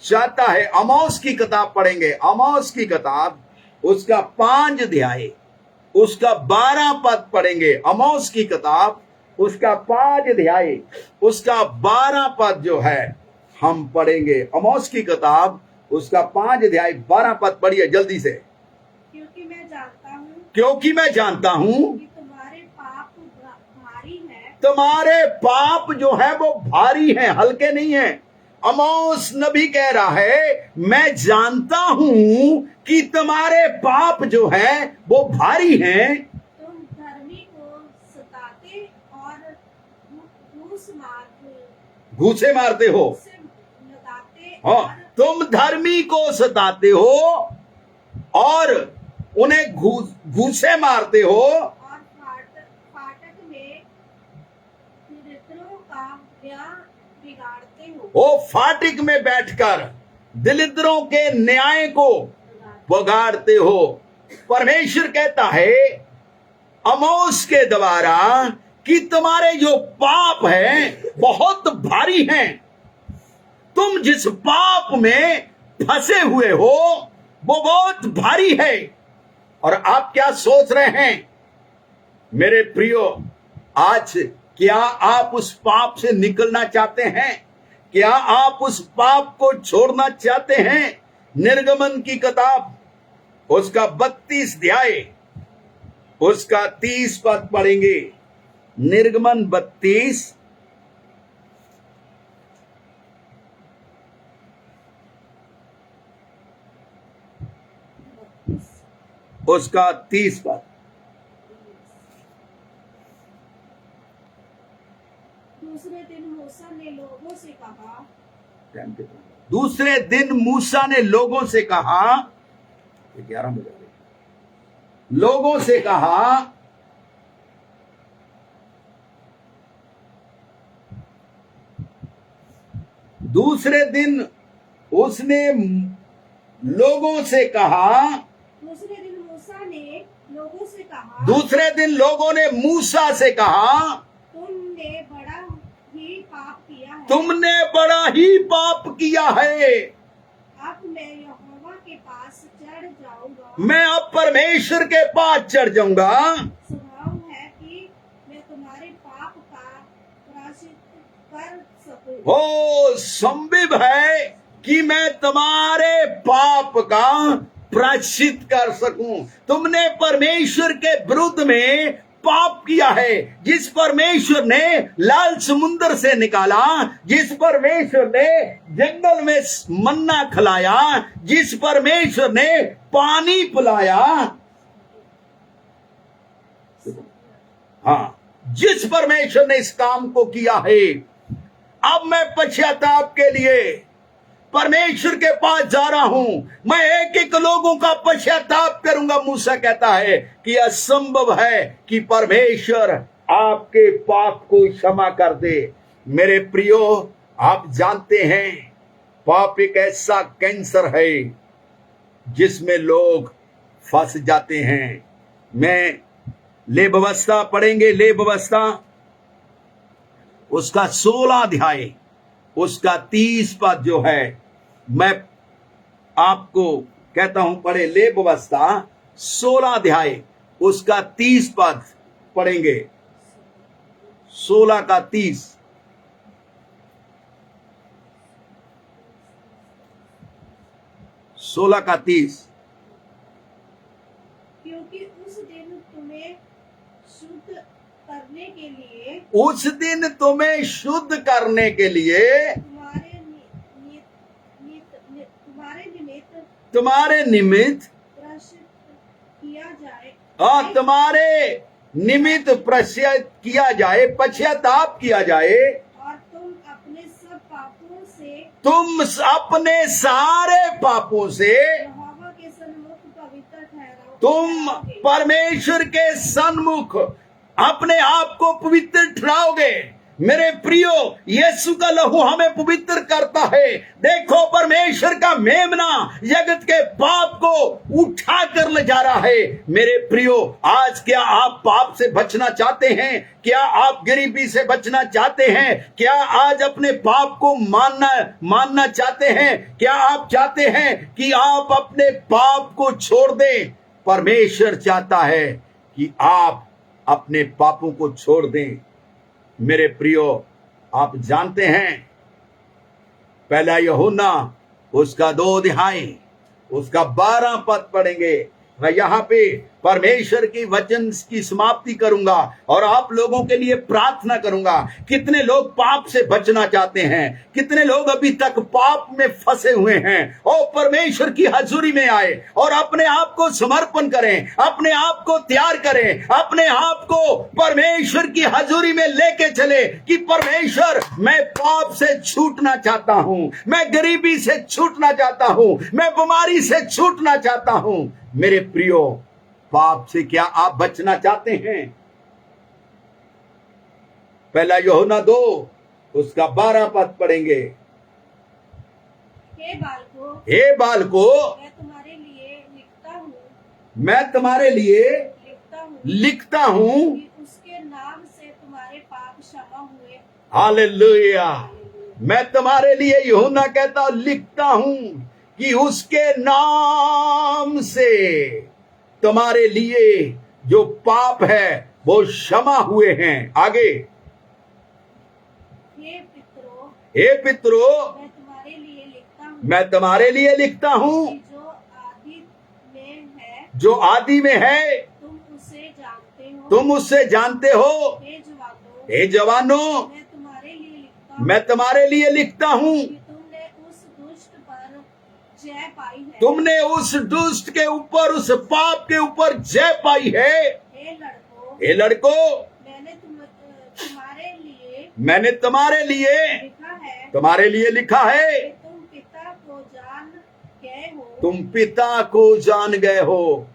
S1: चाहता है, आमोस की किताब पढ़ेंगे। आमोस की किताब उसका 5 अध्याय उसका 12 पद पढ़ेंगे। आमोस की किताब उसका 5 अध्याय उसका 12 पद जो है हम पढ़ेंगे। आमोस की किताब उसका 5 अध्याय 12 पद पढ़िए जल्दी से।
S2: क्योंकि मैं जानता हूँ कि
S1: तुम्हारे
S2: पाप भारी हैं,
S1: तुम्हारे पाप जो है वो भारी हैं, हल्के नहीं है। आमोस नबी कह रहा है मैं जानता हूं कि तुम्हारे पाप जो है वो भारी हैं।
S2: तुम धर्मी को सताते और
S1: घूसे मारते हो।
S2: लगाते,
S1: हाँ, तुम धर्मी को सताते हो और उन्हें घूसे मारते हो,
S2: और फाटक में दरिद्रों का न्याय बिगाड़ते हो।
S1: वो फाटक में बैठकर दरिद्रों के न्याय को बिगाड़ते हो। परमेश्वर कहता है आमोस के द्वारा कि तुम्हारे जो पाप हैं बहुत भारी हैं। तुम जिस पाप में फंसे हुए हो वो बहुत भारी है। और आप क्या सोच रहे हैं मेरे प्रियो, आज क्या आप उस पाप से निकलना चाहते हैं? क्या आप उस पाप को छोड़ना चाहते हैं? निर्गमन की किताब उसका 32 अध्याय उसका 30 पद पढ़ेंगे। निर्गमन 32 उसका 30 पद।
S2: दूसरे दिन मूसा ने लोगों से कहा,
S1: दूसरे दिन मूसा ने लोगों से कहा, 11 बजे लोगों से कहा, दूसरे दिन उसने लोगों से कहा,
S2: दूसरे दिन मूसा ने लोगों से कहा,
S1: दूसरे दिन लोगों ने मूसा से कहा,
S2: तुमने बड़ा ही पाप किया है।
S1: तुमने बड़ा ही पाप किया है।
S2: अब मैं यहोवा के पास चढ़ जाऊंगा।
S1: मैं अब परमेश्वर के पास चढ़ जाऊंगा।
S2: स्वभाव है कि मैं तुम्हारे पाप का प्रायश्चित कर सकूं।
S1: हो संभव है कि मैं तुम्हारे पाप का प्रायश्चित कर सकूं। तुमने परमेश्वर के विरुद्ध में पाप किया है। जिस परमेश्वर ने लाल समुद्र से निकाला, जिस परमेश्वर ने जंगल में मन्ना खिलाया, जिस परमेश्वर ने पानी पिलाया, हाँ, जिस परमेश्वर ने इस काम को किया है, अब मैं पश्चाताप के लिए परमेश्वर के पास जा रहा हूं। मैं एक एक लोगों का पश्चाताप करूंगा। मूसा कहता है कि असंभव है कि परमेश्वर आपके पाप को क्षमा कर दे। मेरे प्रियो, आप जानते हैं पाप एक ऐसा कैंसर है जिसमें लोग फंस जाते हैं। मैं ले व्यवस्था पढ़ेंगे, ले व्यवस्था उसका 16 अध्याय उसका 30 पद जो है, मैं आपको कहता हूं पढ़े। ले व्यवस्था 16 अध्याय उसका 30 पद पढ़ेंगे। 16 का 30।
S2: क्योंकि उस दिन तुम्हें शुद्ध करने के लिए,
S1: उस दिन तुम्हें शुद्ध करने के लिए तुम्हारे निमित्त
S2: प्रायश्चित किया जाए।
S1: और तुम्हारे निमित्त प्रायश्चित किया जाए, पश्चाताप किया जाए।
S2: और तुम अपने सब पापों से,
S1: तुम अपने सारे पापों से
S2: यहोवा के सन्मुख पवित्र ठहराओ।
S1: तुम परमेश्वर के सन्मुख अपने आप को पवित्र ठहराओगे। मेरे प्रियो, यीशु का लहू हमें पवित्र करता है। देखो, परमेश्वर का मेमना जगत के पाप को उठा कर ले जा रहा है। मेरे प्रियो, आज क्या आप पाप से बचना चाहते हैं? क्या आप गरीबी से बचना चाहते हैं? क्या आज अपने पाप को मानना चाहते हैं? क्या आप चाहते हैं कि आप अपने पाप को छोड़ दें? परमेश्वर चाहता है कि आप अपने पापों को छोड़ दें। मेरे प्रियो, आप जानते हैं पहला यूहन्ना उसका 2 अध्याय उसका 12 पद पढ़ेंगे। मैं यहाँ पे परमेश्वर की वचन की समाप्ति करूंगा और आप लोगों के लिए प्रार्थना करूंगा। कितने लोग पाप से बचना चाहते हैं? कितने लोग अभी तक पाप में फंसे हुए हैं? और परमेश्वर की हजूरी में आए और अपने आप को समर्पण करें, अपने आप को तैयार करें, अपने आप को परमेश्वर की हजूरी में लेके चले कि परमेश्वर, मैं पाप से छूटना चाहता हूं, मैं गरीबी से छूटना चाहता हूं, मैं बीमारी से छूटना चाहता हूं। मेरे प्रियो, पाप से क्या आप बचना चाहते हैं? पहला यूहन्ना 2 उसका 12 पद पढ़ेंगे।
S2: हे
S1: बालको,
S2: मैं तुम्हारे लिए लिखता हूँ,
S1: मैं तुम्हारे लिए लिखता हूँ
S2: कि उसके नाम से तुम्हारे पाप क्षमा हुए।
S1: हालेलुया। मैं तुम्हारे लिए, यूहन्ना कहता लिखता हूं कि उसके नाम से तुम्हारे लिए जो पाप है वो क्षमा हुए हैं। आगे
S2: हे पितरों,
S1: हे पितरों,
S2: मैं तुम्हारे लिए लिखता हूँ
S1: मैं तुम्हारे लिए लिखता हूँ
S2: कि जो आदि में है
S1: जो आदि में है,
S2: तुम उसे जानते हो।
S1: तुम उससे जानते हो।
S2: हे जवानों,
S1: हे जवानों,
S2: मैं तुम्हारे लिए लिखता हूँ
S1: मैं तुम्हारे लिए लिखता हूँ
S2: कि तुमने उस दुष्ट पर जय पाई है।
S1: तुमने उस दुष्ट के ऊपर, उस पाप के ऊपर जय पाई है।
S2: हे लड़कों,
S1: हे लड़कों,
S2: मैंने तुम्हारे लिए
S1: तुम्हारे लिए लिखा है
S2: कि तुम पिता को जान गए हो।
S1: तुम पिता को जान गए हो।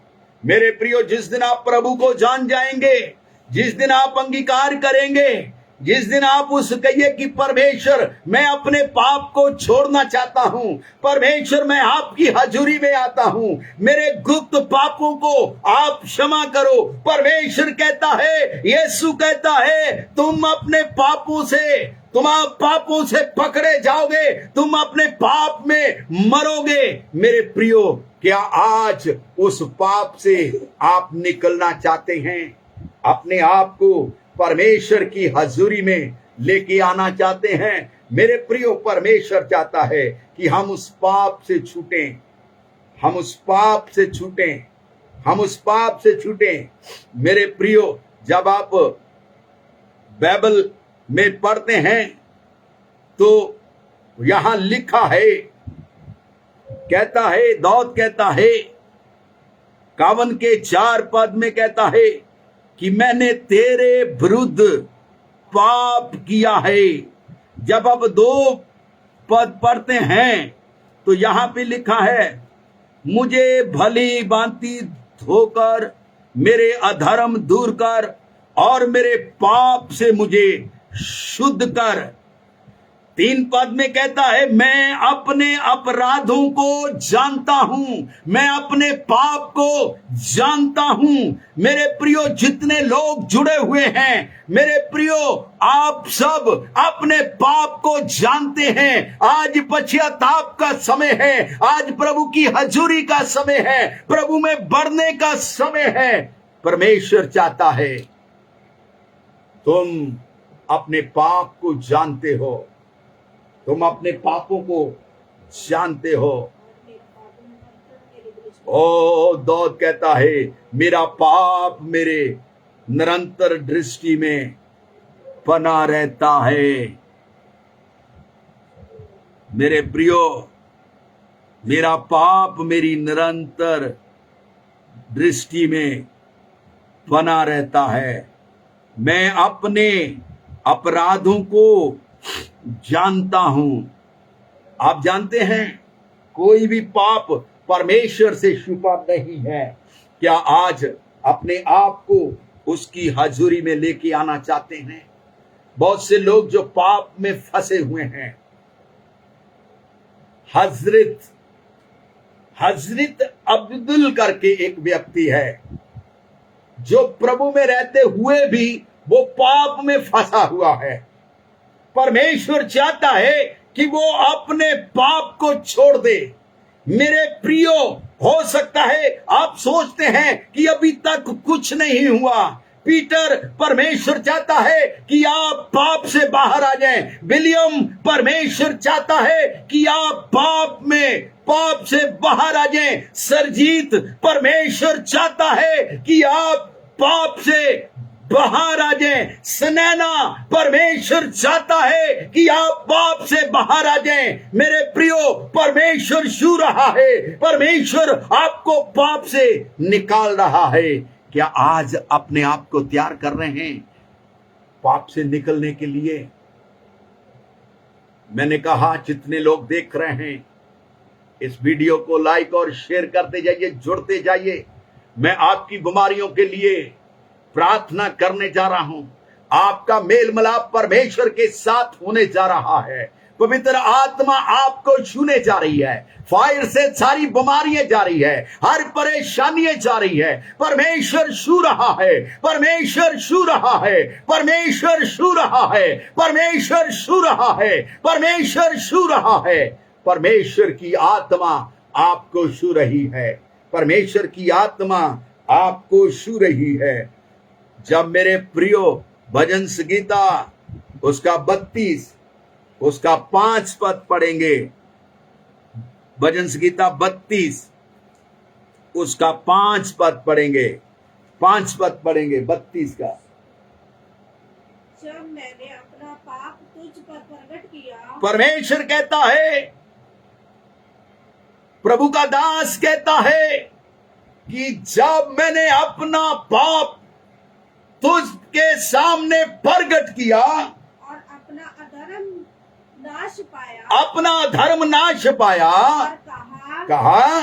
S1: मेरे प्रियो, जिस दिन आप प्रभु को जान जाएंगे, जिस दिन आप अंगीकार करेंगे, जिस दिन आप उस कहिए कि परमेश्वर मैं अपने पाप को छोड़ना चाहता हूं, परमेश्वर मैं आपकी हजूरी में आता हूं, मेरे गुप्त पापों को आप क्षमा करो। परमेश्वर कहता है, यीशु कहता है, तुम अपने पापों से पकड़े जाओगे, तुम अपने पाप में मरोगे। मेरे प्रियो, क्या आज उस पाप से आप निकलना चाहते हैं? अपने आप को परमेश्वर की हजूरी में लेके आना चाहते हैं? मेरे प्रियो, परमेश्वर चाहता है कि हम उस पाप से छूटें, हम उस पाप से छूटें, हम उस पाप से छूटें। मेरे प्रियो, जब आप बाइबल में पढ़ते हैं तो यहां लिखा है, कहता है, दाऊद कहता है 51 के 4 पद में कहता है कि मैंने तेरे विरुद्ध पाप किया है। जब अब 2 पद पढ़ते हैं तो यहां पे लिखा है, मुझे भली भांति धोकर मेरे अधर्म दूर कर और मेरे पाप से मुझे शुद्ध कर। 3 पद में कहता है, मैं अपने अपराधों को जानता हूं, मैं अपने पाप को जानता हूं। मेरे प्रियो, जितने लोग जुड़े हुए हैं, मेरे प्रियो, आप सब अपने पाप को जानते हैं। आज पश्चाताप का समय है, आज प्रभु की हजूरी का समय है, प्रभु में बढ़ने का समय है। परमेश्वर चाहता है तुम अपने पाप को जानते हो, तुम अपने पापों को जानते हो। ओ दाऊद कहता है, मेरा पाप मेरे निरंतर दृष्टि में बना रहता है। मेरे प्रियो, मेरा पाप मेरी निरंतर दृष्टि में बना रहता है। मैं अपने अपराधों को जानता हूं। आप जानते हैं, कोई भी पाप परमेश्वर से छुपा नहीं है। क्या आज अपने आप को उसकी हजूरी में लेके आना चाहते हैं? बहुत से लोग जो पाप में फंसे हुए हैं, हजरत अब्दुल करके एक व्यक्ति है जो प्रभु में रहते हुए भी वो पाप में फंसा हुआ है। परमेश्वर चाहता है कि वो अपने पाप को छोड़ दे। मेरे प्रियो, हो सकता है आप सोचते हैं कि अभी तक कुछ नहीं हुआ। पीटर, परमेश्वर चाहता है कि आप पाप से बाहर आ जाएं। विलियम, परमेश्वर चाहता है कि आप पाप से बाहर आ जाएं। सरजीत, परमेश्वर चाहता है कि आप पाप से बाहर आ जाएं। सुनैना, परमेश्वर चाहता है कि आप पाप से बाहर आ जाएं। मेरे प्रियो, परमेश्वर छू रहा है, परमेश्वर आपको पाप से निकाल रहा है। क्या आज अपने आप को तैयार कर रहे हैं पाप से निकलने के लिए? मैंने कहा, जितने लोग देख रहे हैं इस वीडियो को लाइक और शेयर करते जाइए, जुड़ते जाइए। मैं आपकी बीमारियों के लिए प्रार्थना करने जा रहा हूं। आपका मेल मिलाप परमेश्वर के साथ होने जा रहा है। पवित्र आत्मा आपको छूने जा रही है। फायर से सारी बीमारियां जा रही है, हर परेशानियां जा रही है। परमेश्वर छू रहा है, परमेश्वर छू रहा है, परमेश्वर छू रहा है, परमेश्वर छू रहा है, परमेश्वर छू रहा है। परमेश्वर की आत्मा आपको छू रही है, परमेश्वर की आत्मा आपको छू रही है। जब मेरे प्रियो भजन संगीता उसका 32 उसका 5 पद पढ़ेंगे। भजन संहिता 32 उसका 5 पद पढ़ेंगे। 5 पद पढ़ेंगे 32 का।
S2: जब मैंने अपना पाप तुझ पर प्रकट किया,
S1: परमेश्वर कहता है, प्रभु का दास कहता है कि जब मैंने अपना पाप तुझके सामने प्रकट किया
S2: और अपना अधर्म नाश पाया,
S1: अपना धर्म नाश पाया,
S2: और
S1: कहा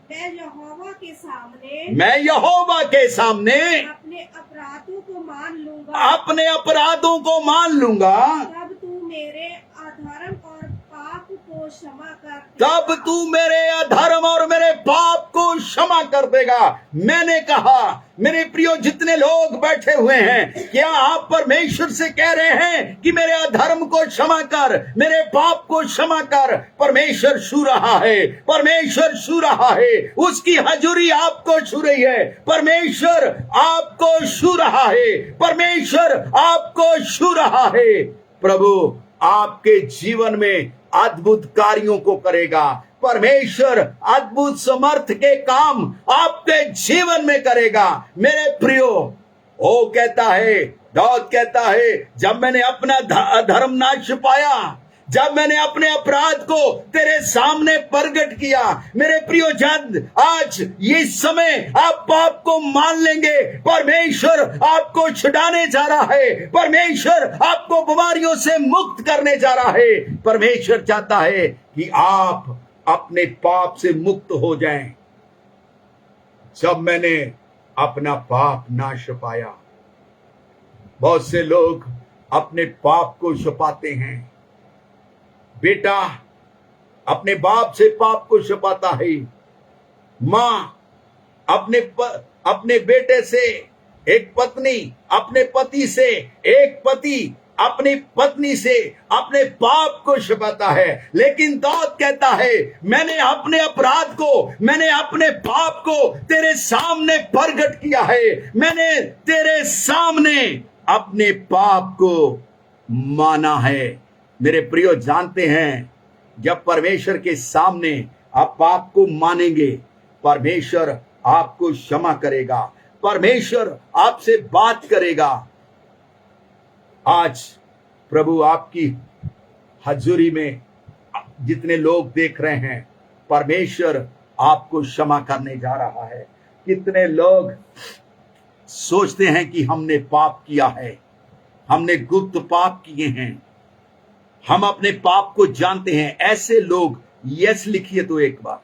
S2: मैं यहोवा के सामने
S1: मैं यहोवा के सामने
S2: अपने अपराधों को मान लूंगा,
S1: अपने अपराधों को मान लूंगा,
S2: तब तू मेरे अधर्म और पाप को क्षमा कर
S1: तब तू मेरे अधर्म और मेरे पाप को क्षमा कर देगा। मैंने कहा, मेरे प्रियो जितने लोग बैठे हुए हैं, क्या आप परमेश्वर से कह रहे हैं कि मेरे अधर्म को क्षमा कर, मेरे पाप को क्षमा कर? परमेश्वर छू रहा है, परमेश्वर छू रहा है, उसकी हजूरी आपको छू रही है, परमेश्वर आपको छू रहा है, परमेश्वर आपको छू रहा है। प्रभु आपके जीवन में अद्भुत कार्यों को करेगा। परमेश्वर अद्भुत समर्थ के काम आपके जीवन में करेगा। मेरे प्रियो, वो कहता है, दाऊद कहता है, जब मैंने अपना धर्म नाश पाया, जब मैंने अपने अपराध को तेरे सामने प्रकट किया। मेरे प्रियो जन, आज ये समय आप पाप को मान लेंगे, परमेश्वर आपको छुड़ाने जा रहा है, परमेश्वर आपको बीमारियों से मुक्त करने जा रहा है। परमेश्वर चाहता है कि आप अपने पाप से मुक्त हो जाएं। जब मैंने अपना पाप नाश पाया, बहुत से लोग अपने पाप को छुपाते हैं। बेटा अपने बाप से पाप को छुपाता है, मां अपने बेटे से, एक पत्नी अपने पति से, एक पति अपनी पत्नी से अपने पाप को छुपाता है। लेकिन दाऊद कहता है, मैंने अपने अपराध को, मैंने अपने पाप को तेरे सामने प्रकट किया है, मैंने तेरे सामने अपने पाप को माना है। मेरे प्रियो जानते हैं, जब परमेश्वर के सामने आप पाप को मानेंगे, परमेश्वर आपको क्षमा करेगा, परमेश्वर आपसे बात करेगा। आज प्रभु आपकी हजूरी में जितने लोग देख रहे हैं, परमेश्वर आपको क्षमा करने जा रहा है। कितने लोग सोचते हैं कि हमने पाप किया है, हमने गुप्त पाप किए हैं, हम अपने पाप को जानते हैं। ऐसे लोग यस लिखिए तो एक बार,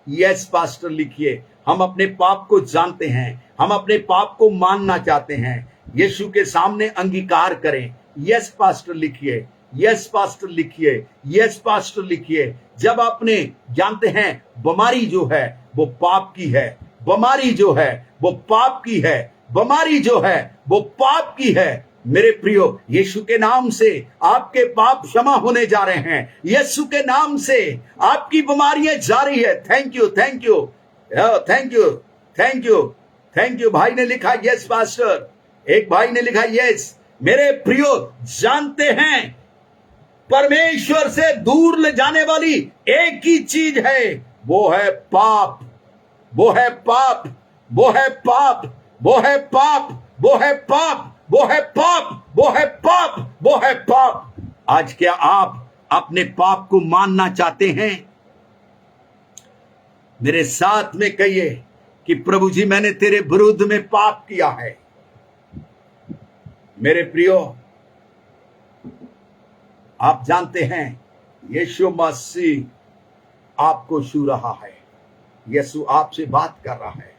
S1: यस पास्टर लिखिए। हम अपने पाप को जानते हैं, हम अपने पाप को मानना चाहते हैं, यीशु के सामने अंगीकार करें। यस पास्टर लिखिए, यस पास्टर लिखिए, यस पास्टर लिखिए। जब आपने जानते हैं बीमारी जो है वो पाप की है, बीमारी जो है वो पाप की है, बीमारी जो है वो पाप की है। मेरे प्रियो, यीशु के नाम से आपके पाप क्षमा होने जा रहे हैं। यीशु के नाम से आपकी बीमारियां जा रही है। Thank you, thank you, thank you, thank you, thank you. भाई ने लिखा यस पास्टर, एक भाई ने लिखा यस। मेरे प्रियो जानते हैं, परमेश्वर से दूर ले जाने वाली एक ही चीज है, वो है पाप, वो है पाप, वो है पाप, वो है पाप, वो है पाप, वो है पाप, वो है पाप, वो है पाप। आज क्या आप अपने पाप को मानना चाहते हैं? मेरे साथ में कहिए कि प्रभु जी, मैंने तेरे विरुद्ध में पाप किया है। मेरे प्रियो, आप जानते हैं यीशु मसीह आपको छू रहा है, यीशु आपसे बात कर रहा है।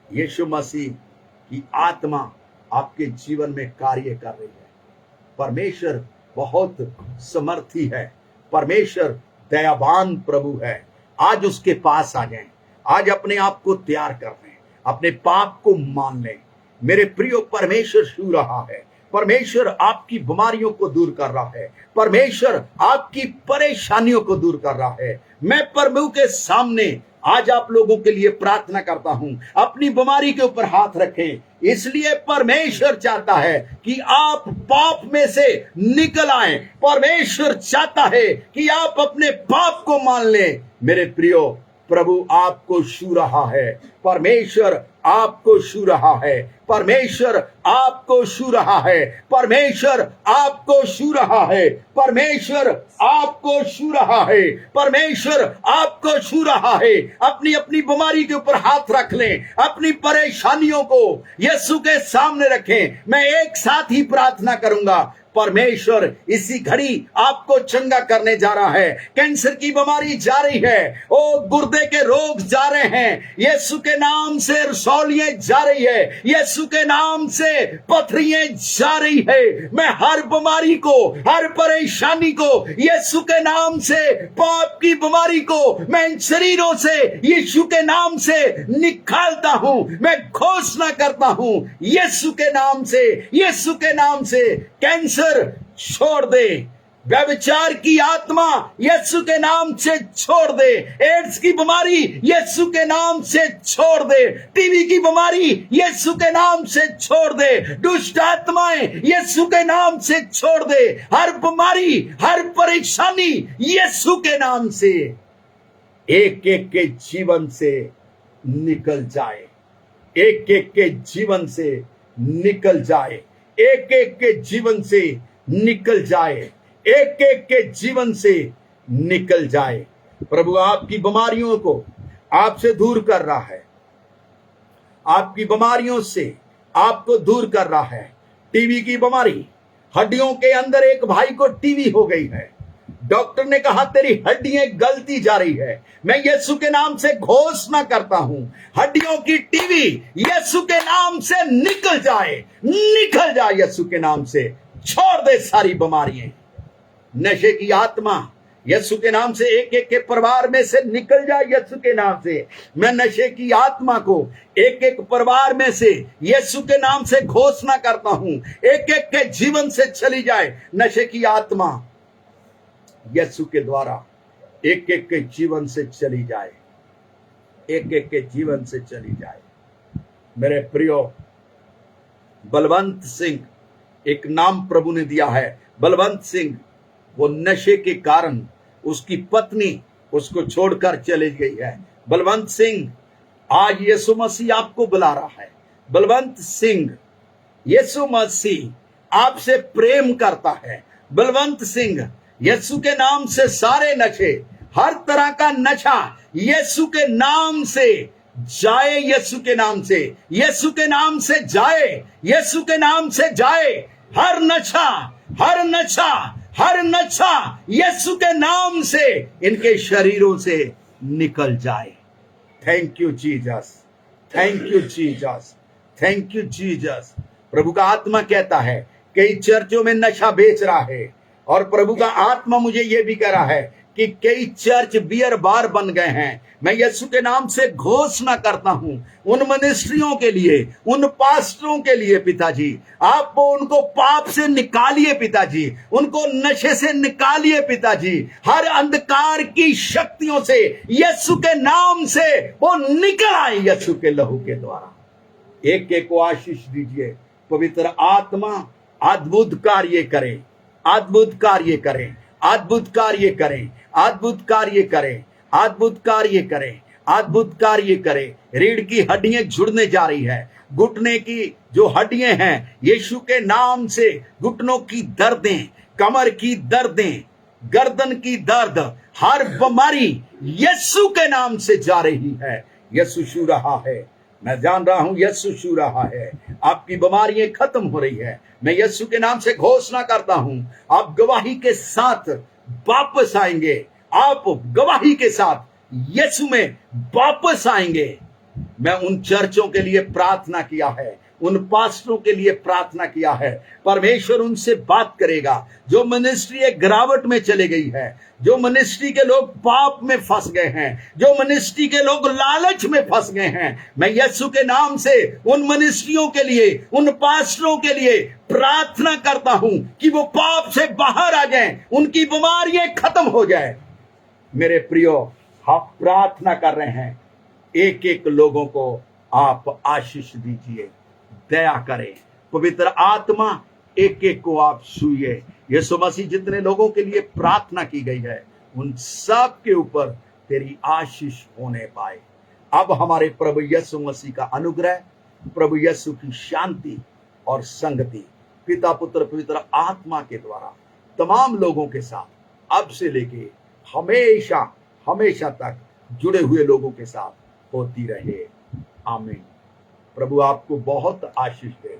S1: यीशु मसीह की आत्मा आपके जीवन में कार्य कर रही है। परमेश्वर बहुत समर्थी है, परमेश्वर दयावान प्रभु है। आज उसके पास आ जाएं, आज अपने आप को तैयार कर लें, अपने पाप को मान लें। मेरे प्रियो, परमेश्वर छू रहा है, परमेश्वर आपकी बीमारियों को दूर कर रहा है, परमेश्वर आपकी परेशानियों को दूर कर रहा है। मैं प्रभु के सामने आज आप लोगों के लिए प्रार्थना करता हूं, अपनी बीमारी के ऊपर हाथ रखें। इसलिए परमेश्वर चाहता है कि आप पाप में से निकल आए। परमेश्वर चाहता है कि आप अपने पाप को मान लें। मेरे प्रियो, प्रभु आपको छू रहा है, परमेश्वर आपको छू रहा है, परमेश्वर आपको छू रहा है, परमेश्वर आपको छू रहा है, परमेश्वर आपको छू रहा है, परमेश्वर आपको छू रहा है। अपनी अपनी बीमारी के ऊपर हाथ रख लें, अपनी परेशानियों को यीशु के सामने रखें। मैं एक साथ ही प्रार्थना करूंगा। परमेश्वर इसी घड़ी आपको चंगा करने जा रहा है। कैंसर की बीमारी जा रही है, ओ गुर्दे के रोग जा रहे हैं, यीशु के नाम से रसौलियां जा रही है, यीशु के नाम से पथरियां जा रही है। मैं हर बीमारी को, हर परेशानी को यीशु के नाम से, पाप की बीमारी को मैं इन शरीरों से यीशु के नाम से निकालता हूं। मैं घोषणा करता हूं यीशु के नाम से, यीशु के नाम से कैंसर छोड़ दे, व्यभिचार की आत्मा यीशु के नाम से छोड़ दे, एड्स की बीमारी यीशु के नाम से छोड़ दे, टीबी की बीमारी यीशु के नाम से छोड़ दे, दुष्ट आत्माएं यीशु के नाम से छोड़ दे, हर बीमारी, हर परेशानी यीशु के नाम से एक एक के जीवन से निकल जाए, एक एक के जीवन से निकल जाए, एक एक के जीवन से निकल जाए, एक एक के जीवन से निकल जाए। प्रभु आपकी बीमारियों को आपसे दूर कर रहा है, आपकी बीमारियों से आपको दूर कर रहा है। टीबी की बीमारी, हड्डियों के अंदर एक भाई को टीबी हो गई है, डॉक्टर ने कहा तेरी हड्डियां गलती जा रही है। मैं यीशु के नाम से घोषणा करता हूं, हड्डियों की टीबी यीशु के नाम से निकल जाए, निकल जाए यीशु के नाम से। छोड़ दे सारी बीमारियां। नशे की आत्मा यीशु के नाम से एक एक के परिवार में से निकल जाए यीशु के नाम से। मैं नशे की आत्मा को एक एक परिवार में से यीशु के नाम से घोषणा करता हूं, एक एक के जीवन से चली जाए नशे की आत्मा। यीशु के द्वारा एक एक के जीवन से चली जाए, एक एक के जीवन से चली जाए। मेरे प्रियो, बलवंत सिंह एक नाम प्रभु ने दिया है। बलवंत सिंह, वो नशे के कारण उसकी पत्नी उसको छोड़कर चली गई है। बलवंत सिंह, आज यीशु मसीह आपको बुला रहा है। बलवंत सिंह, यीशु मसीह आपसे प्रेम करता है। बलवंत सिंह, यीशु के नाम से सारे नशे, हर तरह का नशा यीशु के नाम से जाए, यीशु के नाम से, यीशु के नाम से जाए, यीशु के नाम से जाए। हर नशा, हर नशा, हर नशा यीशु के नाम से इनके शरीरों से निकल जाए। Thank you Jesus, thank you Jesus, thank you Jesus. प्रभु का आत्मा कहता है कई चर्चों में नशा बेच रहा है, और प्रभु का आत्मा मुझे यह भी कह रहा है कि कई चर्च बियर बार बन गए हैं। मैं यीशु के नाम से घोषणा करता हूं उन मिनिस्ट्रियों के लिए, उन पास्टरों के लिए, पिताजी आप उनको पाप से निकालिए, पिताजी उनको नशे से निकालिए, पिताजी हर अंधकार की शक्तियों से यीशु के नाम से वो निकल आए यीशु के लहू के द्वारा। एक एक को आशीष दीजिए। पवित्र आत्मा अद्भुत कार्य करे, अद्भुत कार्य करें, अद्भुत कार्य करें, अद्भुत कार्य करें, अद्भुत कार्य करें, अद्भुत कार्य करें। रीढ़ की हड्डियां जुड़ने जा रही है, घुटने की जो हड्डियां हैं यीशु के नाम से, घुटनों की दर्दें, कमर की दर्दें, गर्दन की दर्द, हर बीमारी यीशु के नाम से जा रही है। यीशु छू रहा है, मैं जान रहा हूं यीशु छू रहा है। आपकी बीमारियां खत्म हो रही है। मैं यीशु के नाम से घोषणा करता हूं, आप गवाही के साथ वापस आएंगे, आप गवाही के साथ यीशु में वापस आएंगे। मैं उन चर्चों के लिए प्रार्थना किया है, उन पास्टरों के लिए प्रार्थना किया है। परमेश्वर उनसे बात करेगा। जो मिनिस्ट्री एक गिरावट में चले गई है, जो मिनिस्ट्री के लोग पाप में फंस गए हैं, जो मिनिस्ट्री के लोग लालच में फंस गए हैं, मैं यीशु के नाम से उन मिनिस्ट्रियों के लिए, उन पास्टरों के लिए प्रार्थना करता हूं कि वो पाप से बाहर आ जाएं, उनकी बीमारियां खत्म हो जाए। मेरे प्रियो, हम प्रार्थना कर रहे हैं, एक एक लोगों को आप आशीष दीजिए, दया करें। पवित्र आत्मा एक एक को आप छूइए। यीशु मसीह, जितने लोगों के लिए प्रार्थना की गई है, उन सब के ऊपर तेरी आशीष होने पाए। अब हमारे प्रभु यीशु मसीह का अनुग्रह, प्रभु यीशु की शांति और संगति पिता, पुत्र, पवित्र आत्मा के द्वारा तमाम लोगों के साथ अब से लेके हमेशा हमेशा तक जुड़े हुए लोगों के साथ होती रहे। आमीन। प्रभु आपको बहुत आशीष दे।